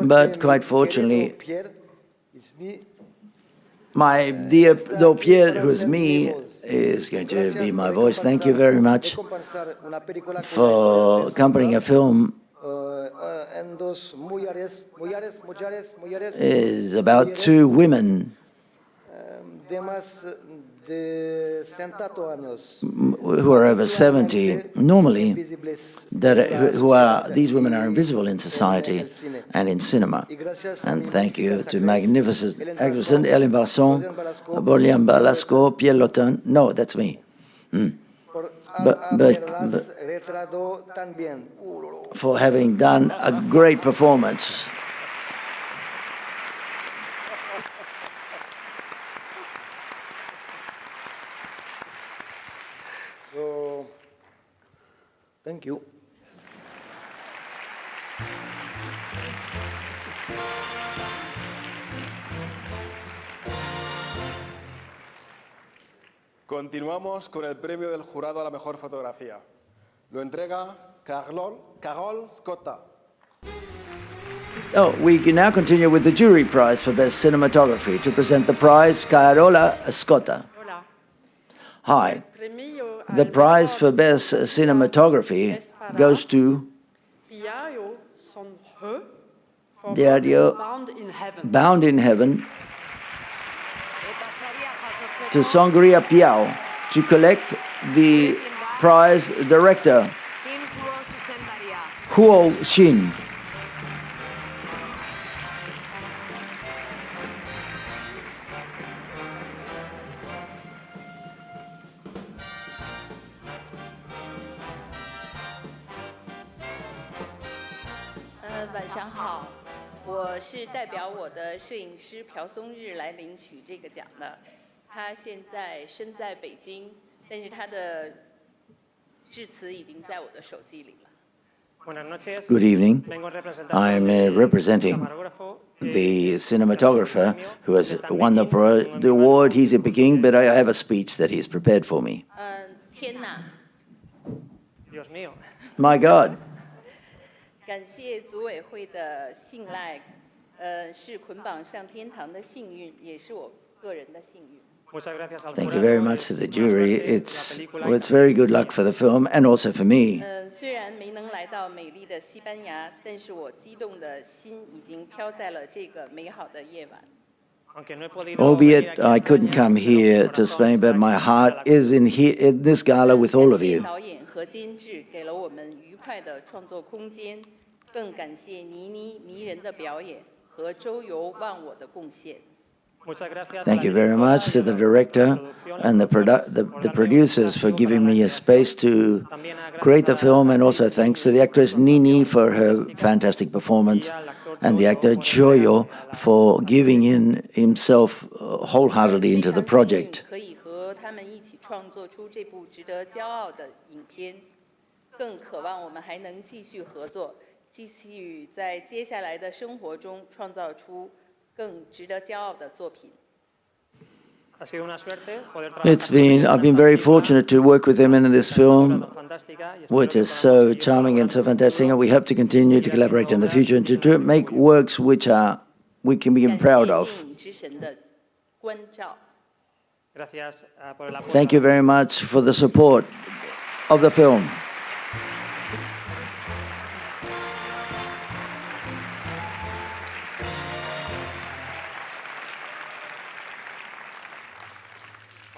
but quite fortunately, my dear Pierre, who is me, is going to be my voice. Thank you very much for accompanying a film is about two women who are over 70. Normally, these women are invisible in society and in cinema. And thank you to magnificent actors Ellen Barson, Bolian Balasco, Pierre Lotin. No, that's me. But for having done a great performance. So, thank you. Continuamos con el premio del jurado a la mejor fotografía. Lo entrega Carol Scotta. We can now continue with the jury prize for best cinematography. To present the prize, Carola Scotta. Hi. The prize for best cinematography goes to Diario Bound in Heaven, to Sangria Piao, to collect the prize director, Huo Xin. Good evening. I'm representing the cinematographer who has won the award. He's in Peking, but I have a speech that he's prepared for me. My God. 感谢组委会的信赖，是捆绑上天堂的幸运，也是我个人的幸运。 Thank you very much to the jury. It's very good luck for the film and also for me. 虽然没能来到美丽的西班牙，但是我激动的心已经飘在了这个美好的夜晚。 Albeit I couldn't come here to Spain, but my heart is in this gala with all of you. 导演和监制给了我们愉快的创作空间，更感谢倪妮迷人的表演和周游忘我的贡献。 Thank you very much to the director and the producers for giving me a space to create the film, and also thanks to the actress Nini for her fantastic performance, and the actor Joyo for giving in himself wholeheartedly into the project. 可以和他们一起创作出这部值得骄傲的影片，更渴望我们还能继续合作，继续在接下来的生活中创造出 更值得骄傲的作品。 I've been very fortunate to work with them in this film, which is so charming and so fantastic, and we hope to continue to collaborate in the future and to make works which we can be proud of. Thank you very much for the support of the film.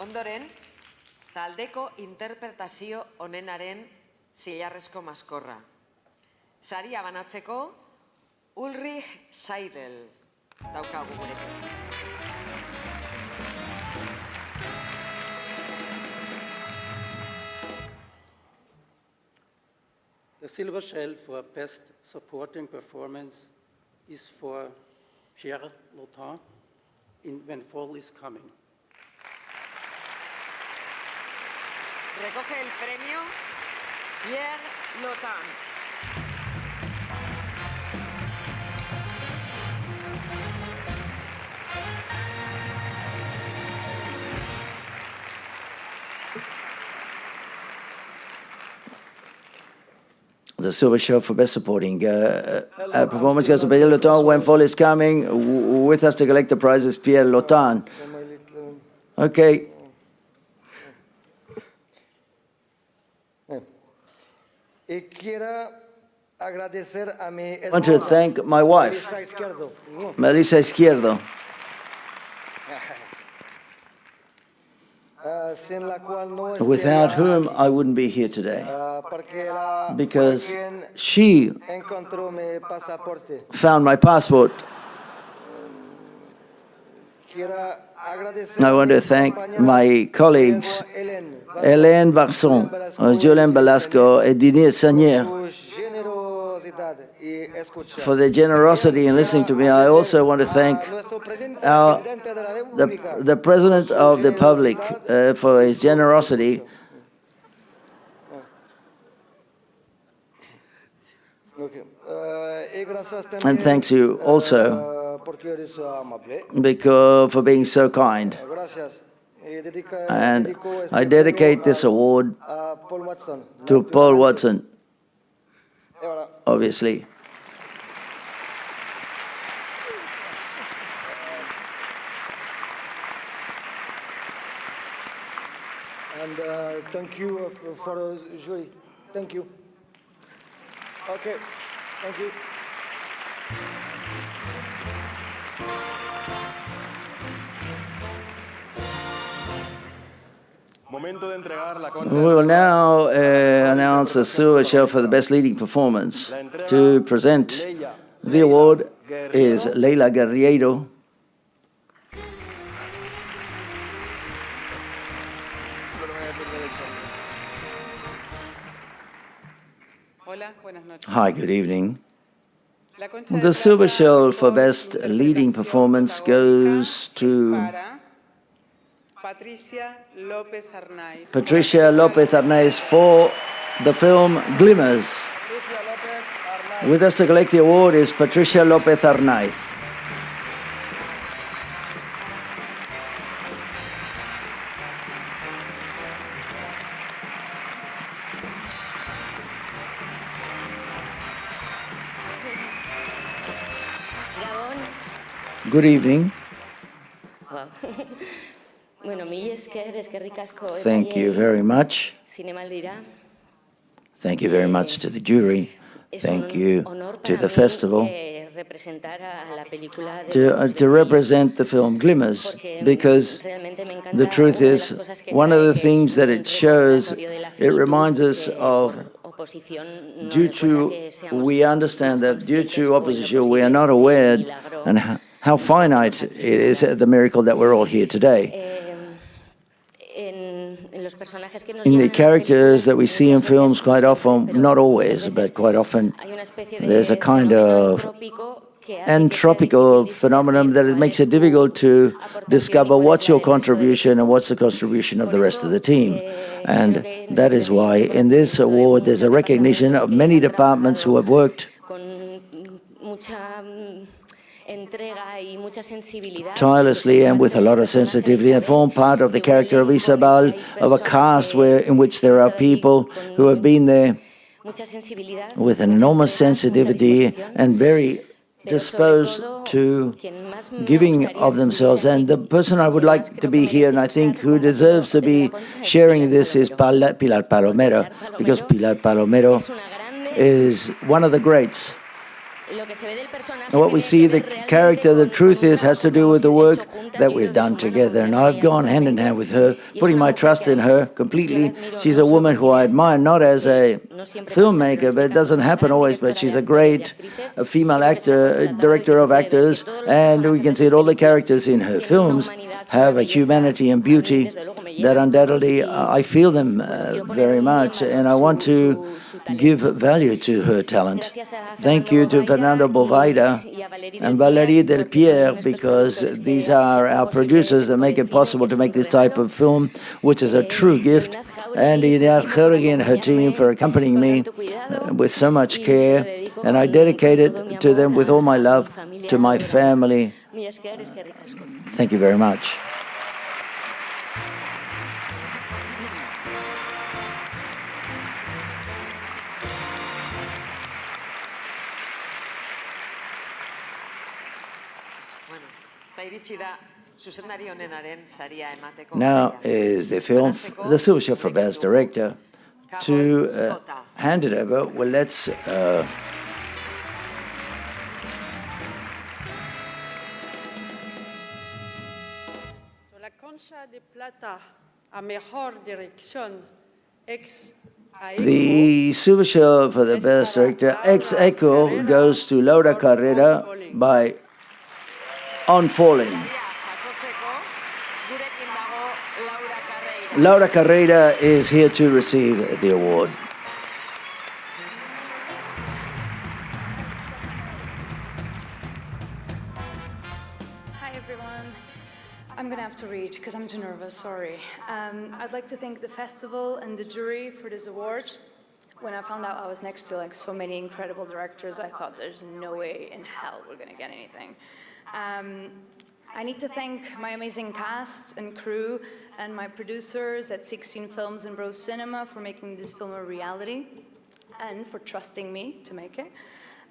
Ondoren, taldeko interpretazio onenaren zilarrezko maskorra. Saria banatzeko, Ulrich Seidel daukagu gurekin. The Silver Shell for Best Supporting Performance is for Pierre Lotin in When Fall is Coming. Recoge el premio Pierre Lotin. The Silver Shell for Best Supporting performance goes to Pierre Lotin. When Fall is Coming, with us to collect the prize is Pierre Lotin. Okay. I want to thank my wife, Melissa Izquierdo, without whom I wouldn't be here today, because she found my passport. I want to thank my colleagues, Hélène Varson, Julien Velasco, and Didier Sagnier, for their generosity in listening to me. I also want to thank the President of the Republic for his generosity. And thanks you also for being so kind. And I dedicate this award to Paul Watson, obviously. And thank you for the jury. Thank you. Okay, thank you. We will now announce the Silver Shell for the Best Leading Performance. To present the award is Leila Guerriero. Hi, good evening. The Silver Shell for Best Leading Performance goes to Patricia López Arnaiz. Patricia López Arnaiz for the film Glimmers. Patricia López. With us to collect the award is Patricia López Arnaiz. Good evening. Thank you very much. Thank you very much to the jury. Thank you to the festival to represent the film Glimmers, because the truth is, one of the things that it shows, it reminds us of, we understand that due to opposition, we are not aware and how finite it is, the miracle that we're all here today. In the characters that we see in films quite often, not always, but quite often, there's a kind of entropical phenomenon that it makes it difficult to discover what's your contribution and what's the contribution of the rest of the team. And that is why in this award there's a recognition of many departments who have worked tirelessly and with a lot of sensitivity and form part of the character of Isabel, of a cast in which there are people who have been there with an enormous sensitivity and very disposed to giving of themselves. And the person I would like to be here, and I think who deserves to be sharing this, is Pilar Palomero, because Pilar Palomero is one of the greats. What we see, the character, the truth is, has to do with the work that we've done together. And I've gone hand in hand with her, putting my trust in her completely. She's a woman who I admire, not as a filmmaker, but it doesn't happen always, but she's a great female actor, director of actors, and we can see that all the characters in her films have a humanity and beauty that undoubtedly I feel them very much, and I want to give value to her talent. Thank you to Fernando Bovaida and Valérie Delpierre, because these are our producers that make it possible to make this type of film, which is a true gift, and Irizar Basque and her team for accompanying me with so much care, and I dedicate it to them with all my love, to my family. Thank you very much. Now is the film, the Silver Show for Best Director, to hand it over. Well, let's... La Concha de Plata a Mejor Dirección ex... The Silver Show for the Best Director ex aequo goes to Laura Carrera by On Falling. Laura Carrera is here to receive the award. Hi everyone. I'm gonna have to read because I'm too nervous, sorry. I'd like to thank the festival and the jury for this award. When I found out I was next to like so many incredible directors, I thought there's no way in hell we're gonna get anything. I need to thank my amazing cast and crew and my producers at 16 Films and Bros Cinema for making this film a reality and for trusting me to make it.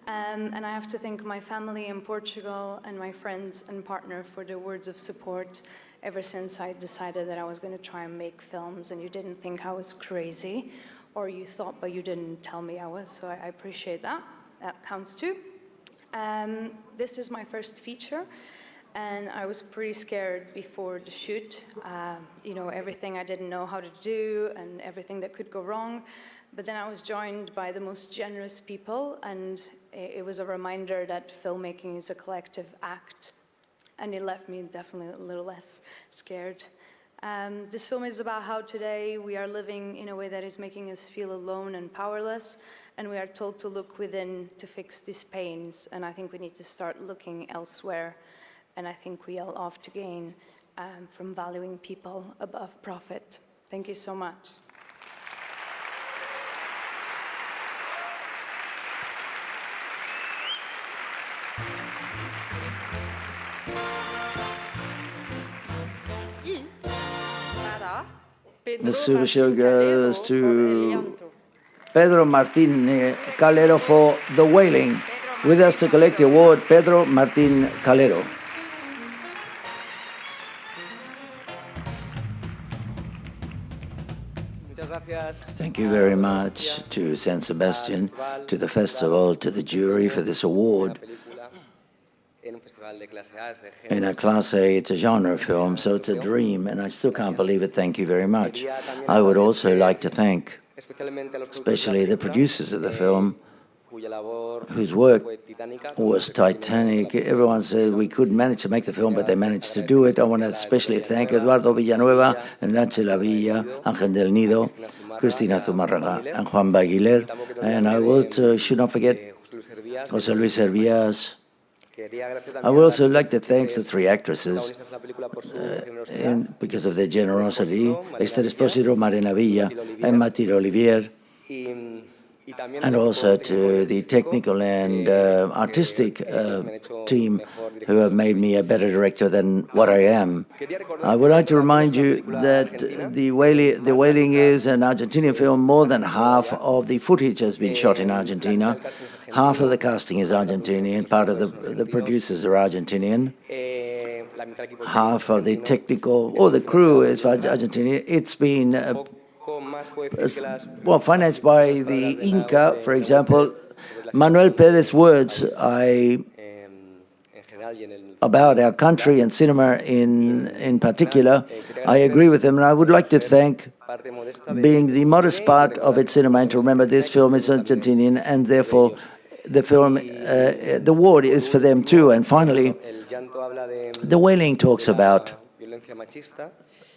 And I have to thank my family in Portugal and my friends and partner for their words of support ever since I decided that I was going to try and make films and you didn't think I was crazy, or you thought but you didn't tell me I was, so I appreciate that. That counts too. This is my first feature, and I was pretty scared before the shoot. You know, everything I didn't know how to do and everything that could go wrong. But then I was joined by the most generous people, and it was a reminder that filmmaking is a collective act, and it left me definitely a little less scared. This film is about how today we are living in a way that is making us feel alone and powerless, and we are told to look within to fix these pains, and I think we need to start looking elsewhere, and I think we all have to gain from valuing people above profit. Thank you so much. The Super Show goes to Pedro Martin Calero for The Wailing. With us to collect the award, Pedro Martin Calero. Thank you very much to San Sebastian, to the festival, to the jury for this award. In a Class A, it's a genre film, so it's a dream, and I still can't believe it. Thank you very much. I would also like to thank especially the producers of the film, whose work was titanic. Everyone said we couldn't manage to make the film, but they managed to do it. I want to especially thank Eduardo Villanueva, Nacho Lavilla, Ángel del Nido, Cristina Zumárraga, and Juan Baguiler. And I also should not forget José Luis Hervías. I would also like to thank the three actresses because of their generosity, Esther Esposito, Marina Villa, and Matilde Olivier, and also to the technical and artistic team who have made me a better director than what I am. I would like to remind you that The Wailing is an Argentinian film. More than half of the footage has been shot in Argentina. Half of the casting is Argentinian, part of the producers are Argentinian. Half of the technical, or the crew is Argentinian. It's been financed by the Inca, for example. Manuel Pérez's words about our country and cinema in particular, I agree with him, and I would like to thank being the modest part of its cinema, and to remember this film is Argentinian, and therefore the film, the award is for them too. And finally, The Wailing talks about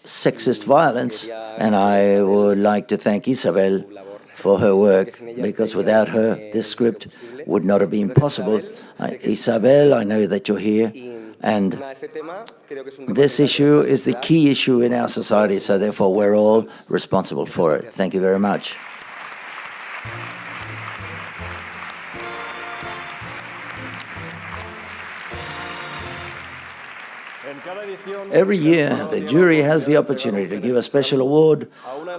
sexist violence, and I would like to thank Isabel for her work, because without her, this script would not have been possible. Isabel, I know that you're here, and this issue is the key issue in our society, so therefore we're all responsible for it. Thank you very much. Every year, the jury has the opportunity to give a special award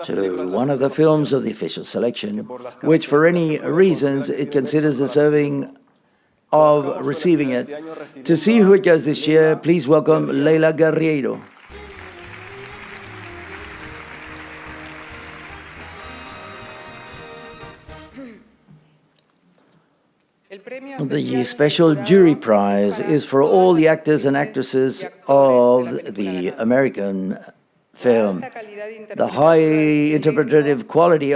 to one of the films of the official selection, which for any reasons it considers deserving of receiving it. To see who it goes this year, please welcome Leila Guerriero. The special jury prize is for all the actors and actresses of the American film. The high interpretative quality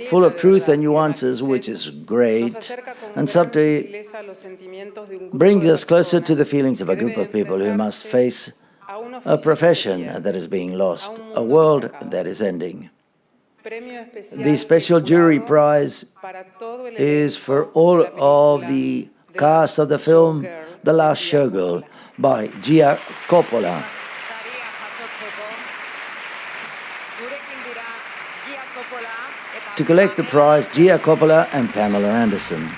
full of truth and nuances, which is great, and certainly brings us closer to the feelings of a group of people who must face a profession that is being lost, a world that is ending. The special jury prize is for all of the cast of the film The Last Showgirl by Gia Coppola. To collect the prize, Gia Coppola and Pamela Anderson.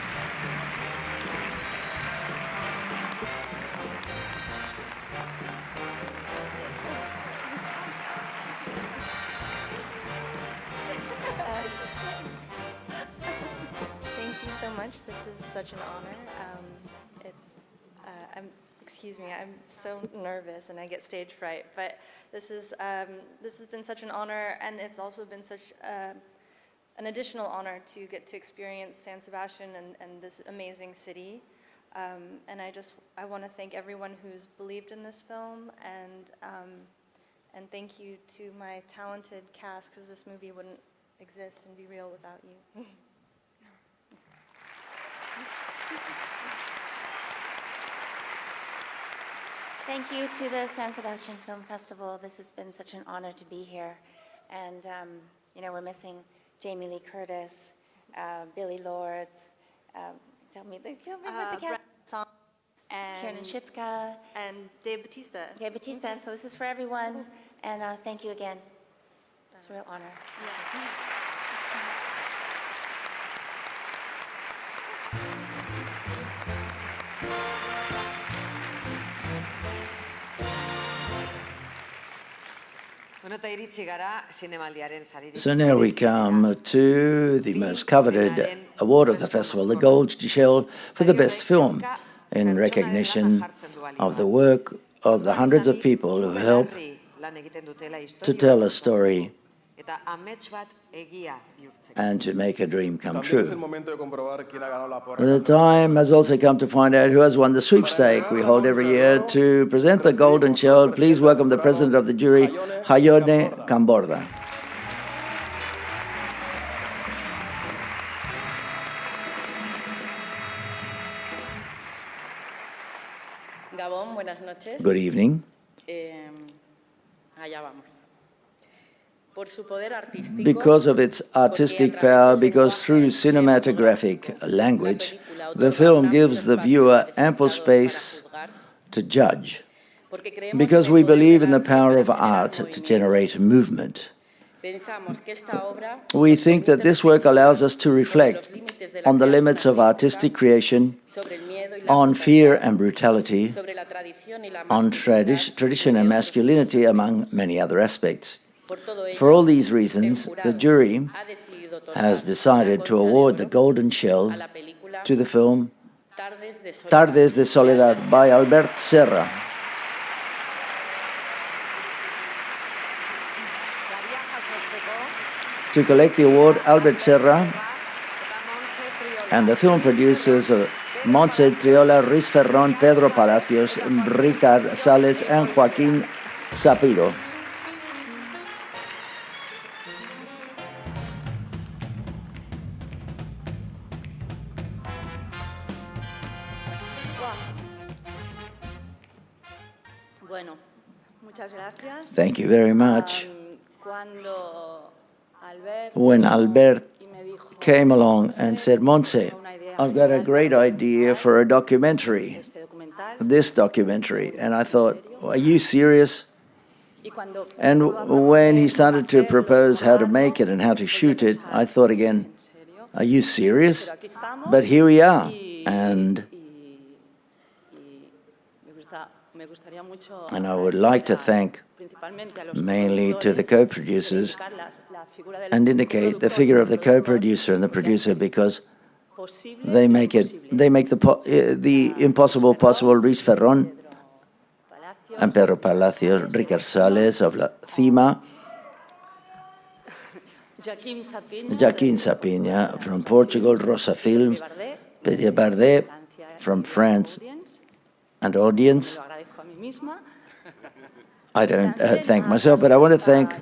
I'm so nervous and I get stage fright, but this has been such an honor, and it's also been such an additional honor to get to experience San Sebastian and this amazing city. And I want to thank everyone who's believed in this film, and thank you to my talented cast, because this movie wouldn't exist and be real without you. Thank you to the San Sebastian Film Festival. This has been such an honor to be here. And, we're missing Jamie Lee Curtis, Billy Lords, tell me the cast. And Kiernan Shipka. And Dave Bautista. Dave Bautista. So this is for everyone. And thank you again. It's a real honor. Yeah. So now we come to the most coveted award of the festival, the Gold Shell for the best film, in recognition of the work of the hundreds of people who help to tell a story and to make a dream come true. The time has also come to find out who has won the sweepstake we hold every year. To present the Golden Shell, please welcome the president of the jury, Jaione Camborda. Gabón, buenas noches. Good evening. Allá vamos. Por su poder artístico, Because of its artistic power, because through cinematographic language, the film gives the viewer ample space to judge. Because we believe in the power of art to generate movement. We think that this work allows us to reflect on the limits of artistic creation, on fear and brutality, on tradition and masculinity, among many other aspects. For all these reasons, the jury has decided to award the Golden Shell to the film Tardes de Soledad by Albert Serra. To collect the award, Albert Serra and the film producers Montse Triola, Ruiz Ferrón, Pedro Palacios, Ricard Sales, and Joaquín Sapiro. Thank you very much. When Albert came along and said, Montse, I've got a great idea for a documentary, this documentary. And I thought, are you serious? And when he started to propose how to make it and how to shoot it, I thought again, are you serious? But here we are. And I would like to thank mainly to the co-producers and indicate the figure of the co-producer and the producer, because they make the impossible possible. Ruiz Ferrón and Pedro Palacios, Ricard Sales of La Cima, Joaquín Sapina from Portugal, Rosa Films, Pedro Bardet from France, and Audience. I don't thank myself, but I want to thank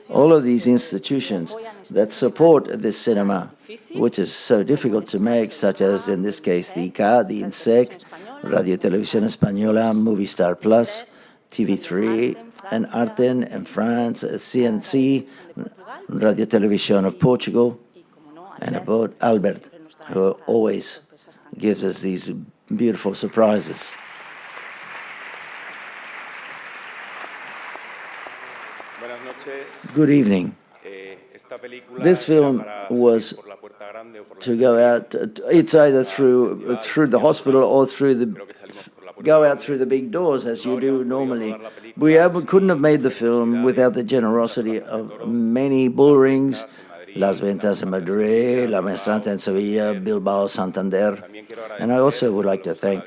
all of these institutions that support this cinema, which is so difficult to make, such as, in this case, the ICA, the INSEC, Radio Televisión Española, Movistar Plus, TV3, and Arten in France, CNC, Radio Televisión of Portugal, and about Albert, who always gives us these beautiful surprises. Good evening. This film was to go out. It's either through the hospital or go out through the big doors, as you do normally. We couldn't have made the film without the generosity of many bull rings, Las Ventas in Madrid, La Maestranta in Sevilla, Bilbao, Santander. And I also would like to thank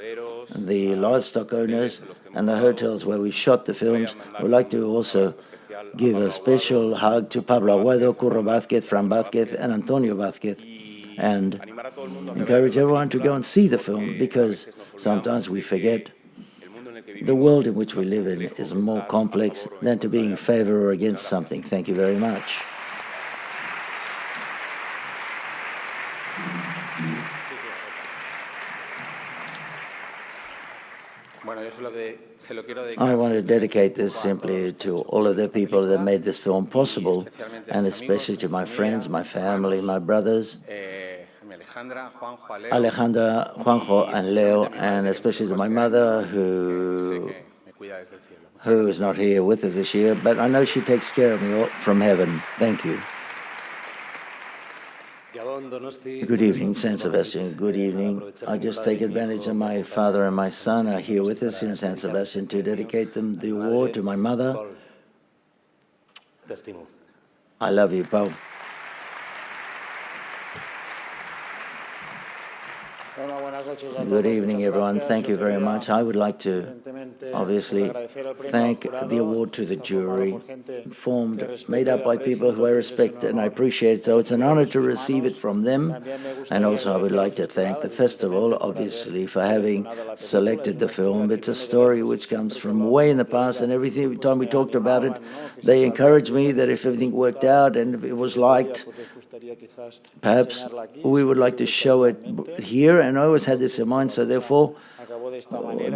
the livestock owners and the hotels where we shot the films. I would like to also give a special hug to Pablo Aguado, Curro Vázquez, Fran Vázquez, and Antonio Vázquez, and encourage everyone to go and see the film, because sometimes we forget the world in which we live in is more complex than to be in favor or against something. Thank you very much. I want to dedicate this simply to all of the people that made this film possible, and especially to my friends, my family, my brothers, Alejandra, Juanjo, and Leo, and especially to my mother, who is not here with us this year, but I know she takes care of me from heaven. Thank you. Good evening, San Sebastian. Good evening. I just take advantage of my father and my son are here with us in San Sebastian to dedicate them the award to my mother, Te estimo. I love you, Paul. Good evening, everyone. Thank you very much. I would like to obviously thank the award to the jury, made up by people who I respect and I appreciate. So it's an honor to receive it from them. And also I would like to thank the festival, obviously, for having selected the film. It's a story which comes from way in the past, and every time we talked about it, they encouraged me that if everything worked out and if it was liked, perhaps we would like to show it here, and I always had this in mind, so therefore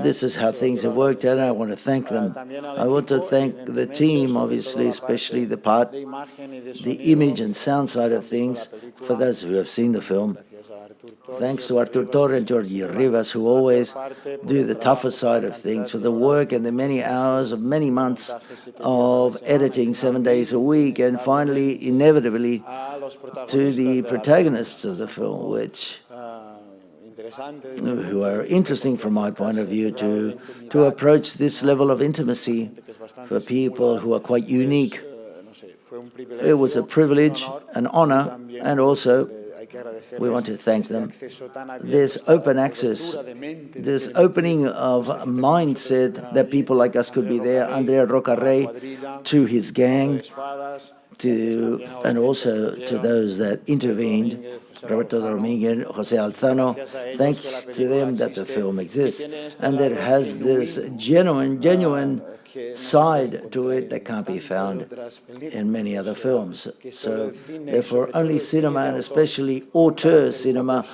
this is how things have worked out, and I want to thank them. I want to thank the team, obviously, especially the image and sound side of things, for those who have seen the film. Thanks to Artur Torre and Jorge Rivas, who always do the tougher side of things, for the work and the many hours of many months of editing 7 days a week, and finally, inevitably, to the protagonists of the film, who are interesting from my point of view to approach this level of intimacy for people who are quite unique. It was a privilege, an honor, and also we want to thank them. This open access, this opening of mindset that people like us could be there, Andrea Rocarrey, to his gang, and also to those that intervened, Roberto Dominguez, Jose Alzano. Thanks to them that the film exists and that it has this genuine side to it that can't be found in many other films. So therefore only cinema, and especially auteur cinema,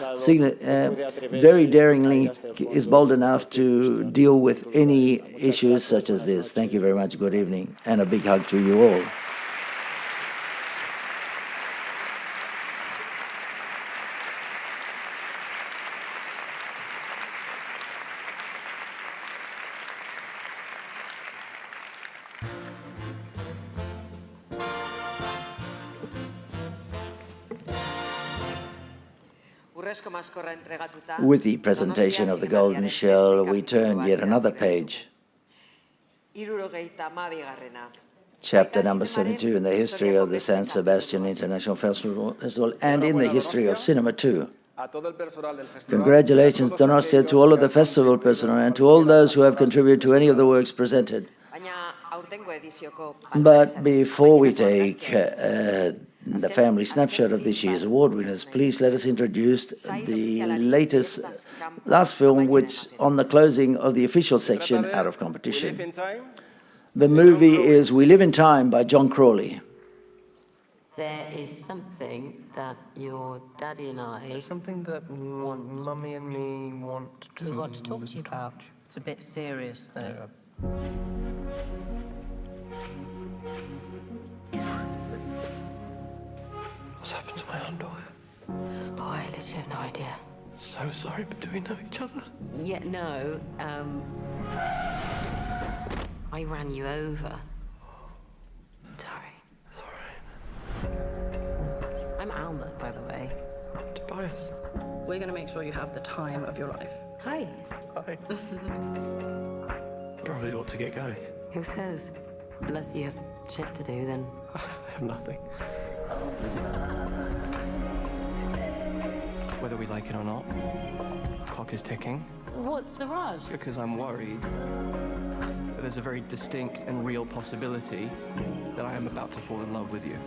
very daringly is bold enough to deal with any issues such as this. Thank you very much. Good evening, and a big hug to you all. With the presentation of the Golden Shell, we turn yet another page. Chapter number 72 in the history of the San Sebastian International Festival and in the history of cinema too. Congratulations, Donostia, to all of the festival personnel and to all those who have contributed to any of the works presented. But before we take the family snapshot of this year's award winners, please let us introduce the last film, which on the closing of the official section out of competition. The movie is We Live in Time by John Crawley. There is something that your daddy and I... There's something that Mummy and me want to... We want to talk to you about. It's a bit serious, though. What's happened to my underwear? Oh, I literally have no idea. So sorry, but do we know each other? Yeah, no, I ran you over. Sorry. It's all right. I'm Alma, by the way. Tobias. We're going to make sure you have the time of your life. Hi. Hi. Probably ought to get going. Who says? Unless you have shit to do, then... I have nothing. Whether we like it or not, the clock is ticking. What's the rush? Because I'm worried that there's a very distinct and real possibility that I am about to fall in love with you.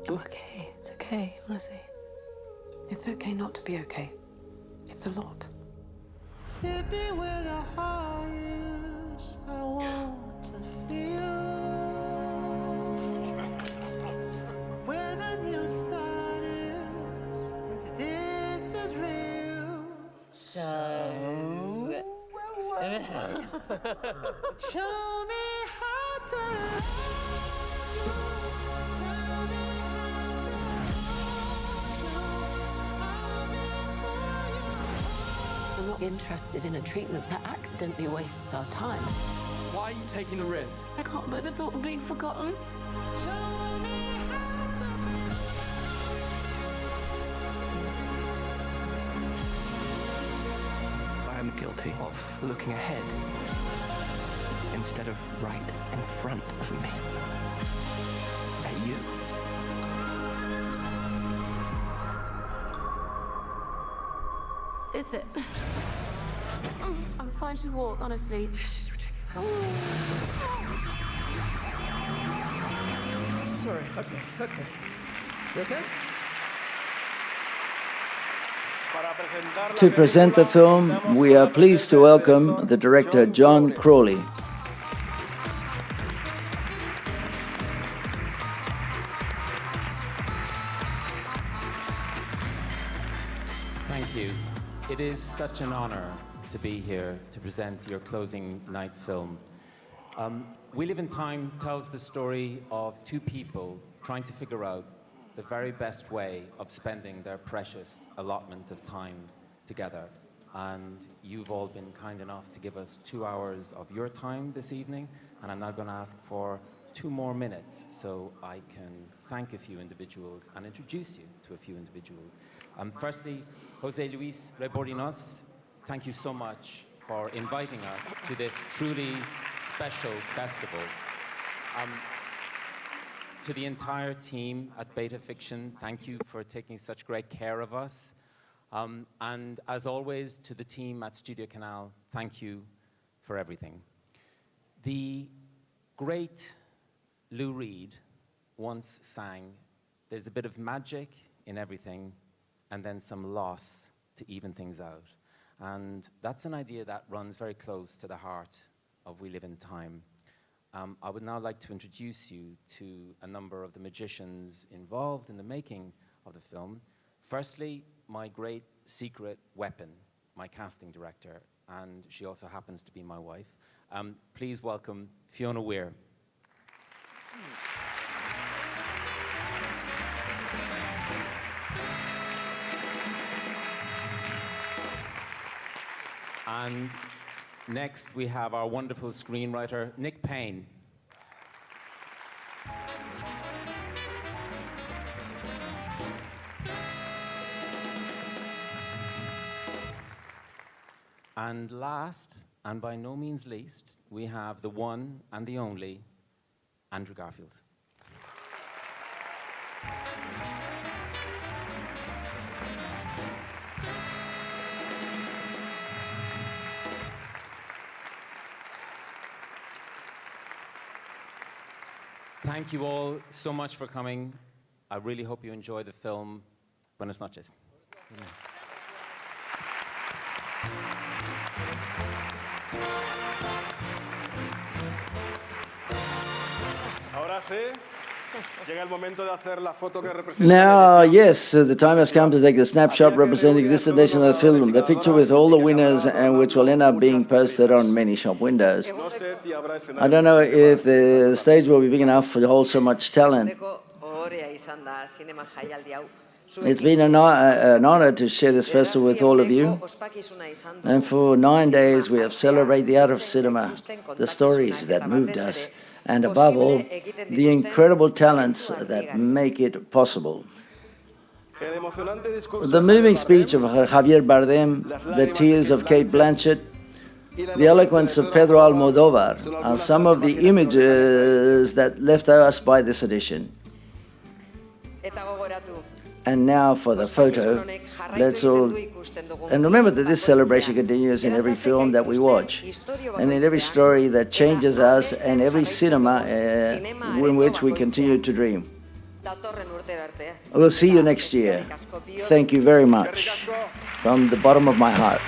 I'm okay. It's okay, honestly. It's okay not to be okay. It's a lot. Hit me where the heart is. I want to feel where the new start is. If this is real. So... Show me how to love you. Tell me how to love you. I'll be for you. I'm not interested in a treatment that accidentally wastes our time. Why are you taking the risk? I can't bear the thought of being forgotten. Show me how to guilty of looking ahead instead of right in front of me. At you. Is it? I'm fine to walk, honestly. This is ridiculous. Sorry, okay. You okay? To present the film, we are pleased to welcome the director John Crawley. Thank you. It is such an honor to be here to present your closing night film. We Live in Time tells the story of two people trying to figure out the very best way of spending their precious allotment of time together. And you've all been kind enough to give us 2 hours of your time this evening, and I'm now going to ask for 2 more minutes so I can thank a few individuals and introduce you to a few individuals. Firstly, Jose Luis Reborinos, thank you so much for inviting us to this truly special festival. To the entire team at Beta Fiction, thank you for taking such great care of us. And as always, to the team at Studio Canal, thank you for everything. The great Lou Reed once sang, "There's a bit of magic in everything, and then some loss to even things out." And that's an idea that runs very close to the heart of We Live in Time. I would now like to introduce you to a number of the magicians involved in the making of the film. Firstly, my great secret weapon, my casting director, and she also happens to be my wife. Please welcome Fiona Weir. And next, we have our wonderful screenwriter, Nick Payne. And last, and by no means least, we have the one and the only Andrew Garfield. Thank you all so much for coming. I really hope you enjoy the film. Buenas noches. Ahora sí, llega el momento de hacer la foto que representa. Now, yes, the time has come to take the snapshot representing this edition of the film, the picture with all the winners and which will end up being posted on many shop windows. I don't know if the stage will be big enough to hold so much talent. It's been an honor to share this festival with all of you. And for 9 days, we have celebrated the art of cinema, the stories that moved us, and above all, the incredible talents that make it possible. The moving speech of Javier Bardem, the tears of Kate Blanchett, the eloquence of Pedro Almodóvar are some of the images that left us by this edition. And now for the photo, let's all... And remember that this celebration continues in every film that we watch, and in every story that changes us, and every cinema in which we continue to dream. We'll see you next year. Thank you very much, from the bottom of my heart.